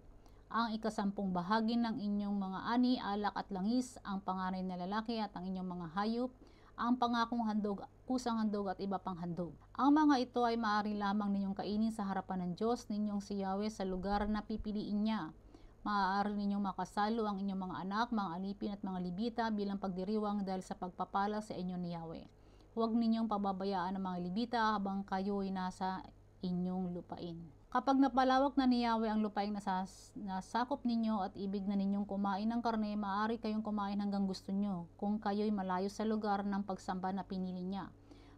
Ang ikasampung bahagi ng inyong mga ani, alak at langis, ang panganay na lalaki at ang inyong mga hayop, ang pangakong handog, kusang handog at iba pang handog. Ang mga ito ay maaari lamang ninyong kainin sa harapan ng Diyos ninyong si Yahweh sa lugar na pipiliin niya. Maaari ninyong makasalo ang inyong mga anak, mga alipin at mga libita bilang pagdiriwang dahil sa pagpapala sa inyo ni Yahweh. Huwag ninyong pababayaan ang mga libita habang kayo'y nasa inyong lupain. Kapag napalawak na ni Yahweh ang lupaing nasakop ninyo at ibig na ninyong kumain ng karne, maaari kayong kumain hanggang gusto nyo kung kayo'y malayo sa lugar ng pagsamba na pinili niya.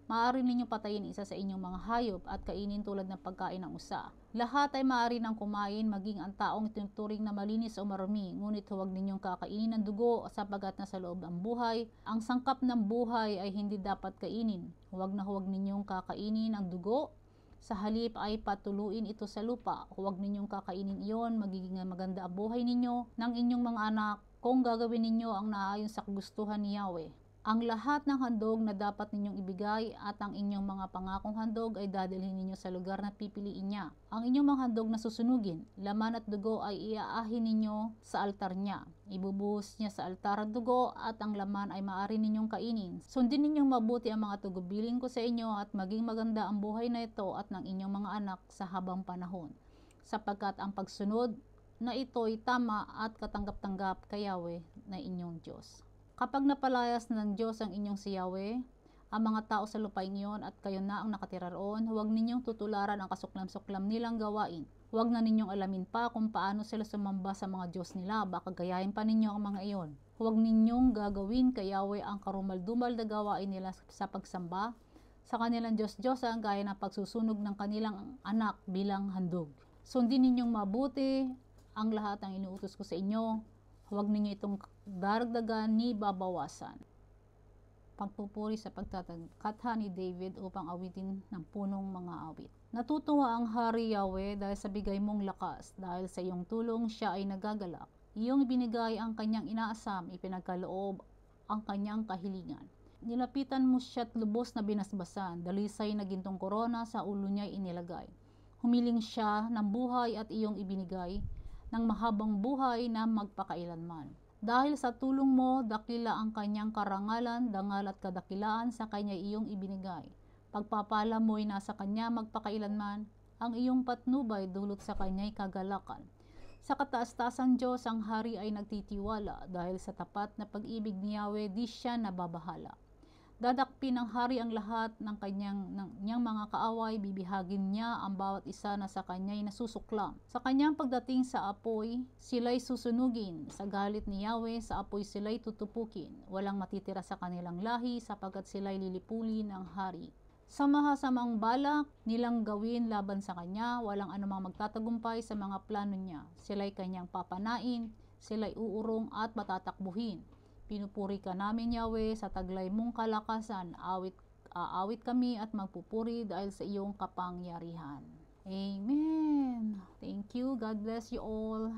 Maaari ninyong patayin isa sa inyong mga hayop at kainin tulad ng pagkain ng usa. Lahat ay maaari nang kumain, maging ang taong itinuturing na malinis o marumi, ngunit huwag ninyong kakainin ng dugo sapagat nasa loob ang buhay. Ang sangkap ng buhay ay hindi dapat kainin. Huwag ninyong kakainin ang dugo. Sa halip ay patuluin ito sa lupa. Huwag ninyong kakainin iyon, magiging maganda ang buhay ninyo ng inyong mga anak kung gagawin ninyo ang naayon sa kagustuhan ni Yahweh. Ang lahat ng handog na dapat ninyong ibigay at ang inyong mga pangakong handog ay dadalhin ninyo sa lugar na pipiliin niya. Ang inyong mga handog na susunugin, laman at dugo ay iaahin ninyo sa altar niya. Ibubuhos niya sa altar at dugo at ang laman ay maaari ninyong kainin. Sundin ninyong mabuti ang mga tugubilin ko sa inyo at maging maganda ang buhay na ito at ng inyong mga anak sa habang panahon. Sapagkat ang pagsunod na ito'y tama at katanggap-tanggap kay Yahweh na inyong Diyos. Kapag napalayas ng Diyos ang inyong si Yahweh, ang mga tao sa lupain iyon at kayo na ang nakatira roon, huwag ninyong tutularan ang kasuklam-suklam nilang gawain. Huwag na ninyong alamin pa kung paano sila sumamba sa mga Diyos nila, baka gayahin pa ninyo ang mga iyon. Huwag ninyong gagawin kay Yahweh ang karumal-dumal na gawain nila sa pagsamba sa kanilang Diyos-Diyosan gaya ng pagsusunog ng kanilang anak bilang handog. Sundin ninyong mabuti ang lahat ng inuutos ko sa inyo. Huwag ninyo itong daragdagan ni babawasan. Pagpupuri sa pagtatagkatha ni David upang awitin ng punong mga awit. Natutuwa ang Hari Yahweh dahil sa bigay mong lakas. Dahil sa iyong tulong siya ay nagagalak. Iyong ibinigay ang kanyang inaasam, ipinagkaloob ang kanyang kahilingan. Nilapitan mo siya't lubos na binasbasan, dalisay na gintong korona sa ulo niya'y inilagay. Humiling siya ng buhay at iyong ibinigay ng mahabang buhay na magpakailanman. Dahil sa tulong mo, dakila ang kanyang karangalan, dangal at kadakilaan sa kanya iyong ibinigay. Pagpapala mo'y nasa kanya magpakailanman, ang iyong patnubay dulot sa kanya'y kagalakan. Sa kataas-taasan Diyos, ang hari ay nagtitiwala, dahil sa tapat na pag-ibig ni Yahweh, di siya nababahala. Dadakpin ng hari ang lahat ng niyang mga kaaway, bibihagin niya ang bawat isa na sa kanya'y nasusuklam. Sa kanyang pagdating sa apoy, sila'y susunugin. Sa galit ni Yahweh, sa apoy sila'y tutupukin. Walang matitira sa kanilang lahi, sapagkat sila'y lilipulin ng hari. Sa mahasamang balak nilang gawin laban sa kanya, walang anumang magtatagumpay sa mga plano niya. Sila'y kanyang papanain, sila'y uurong at matatakbuhin. Pinupuri ka namin, Yahweh, sa taglay mong kalakasan. Aawit kami at magpupuri dahil sa iyong kapangyarihan. Amen. Thank you. God bless you all.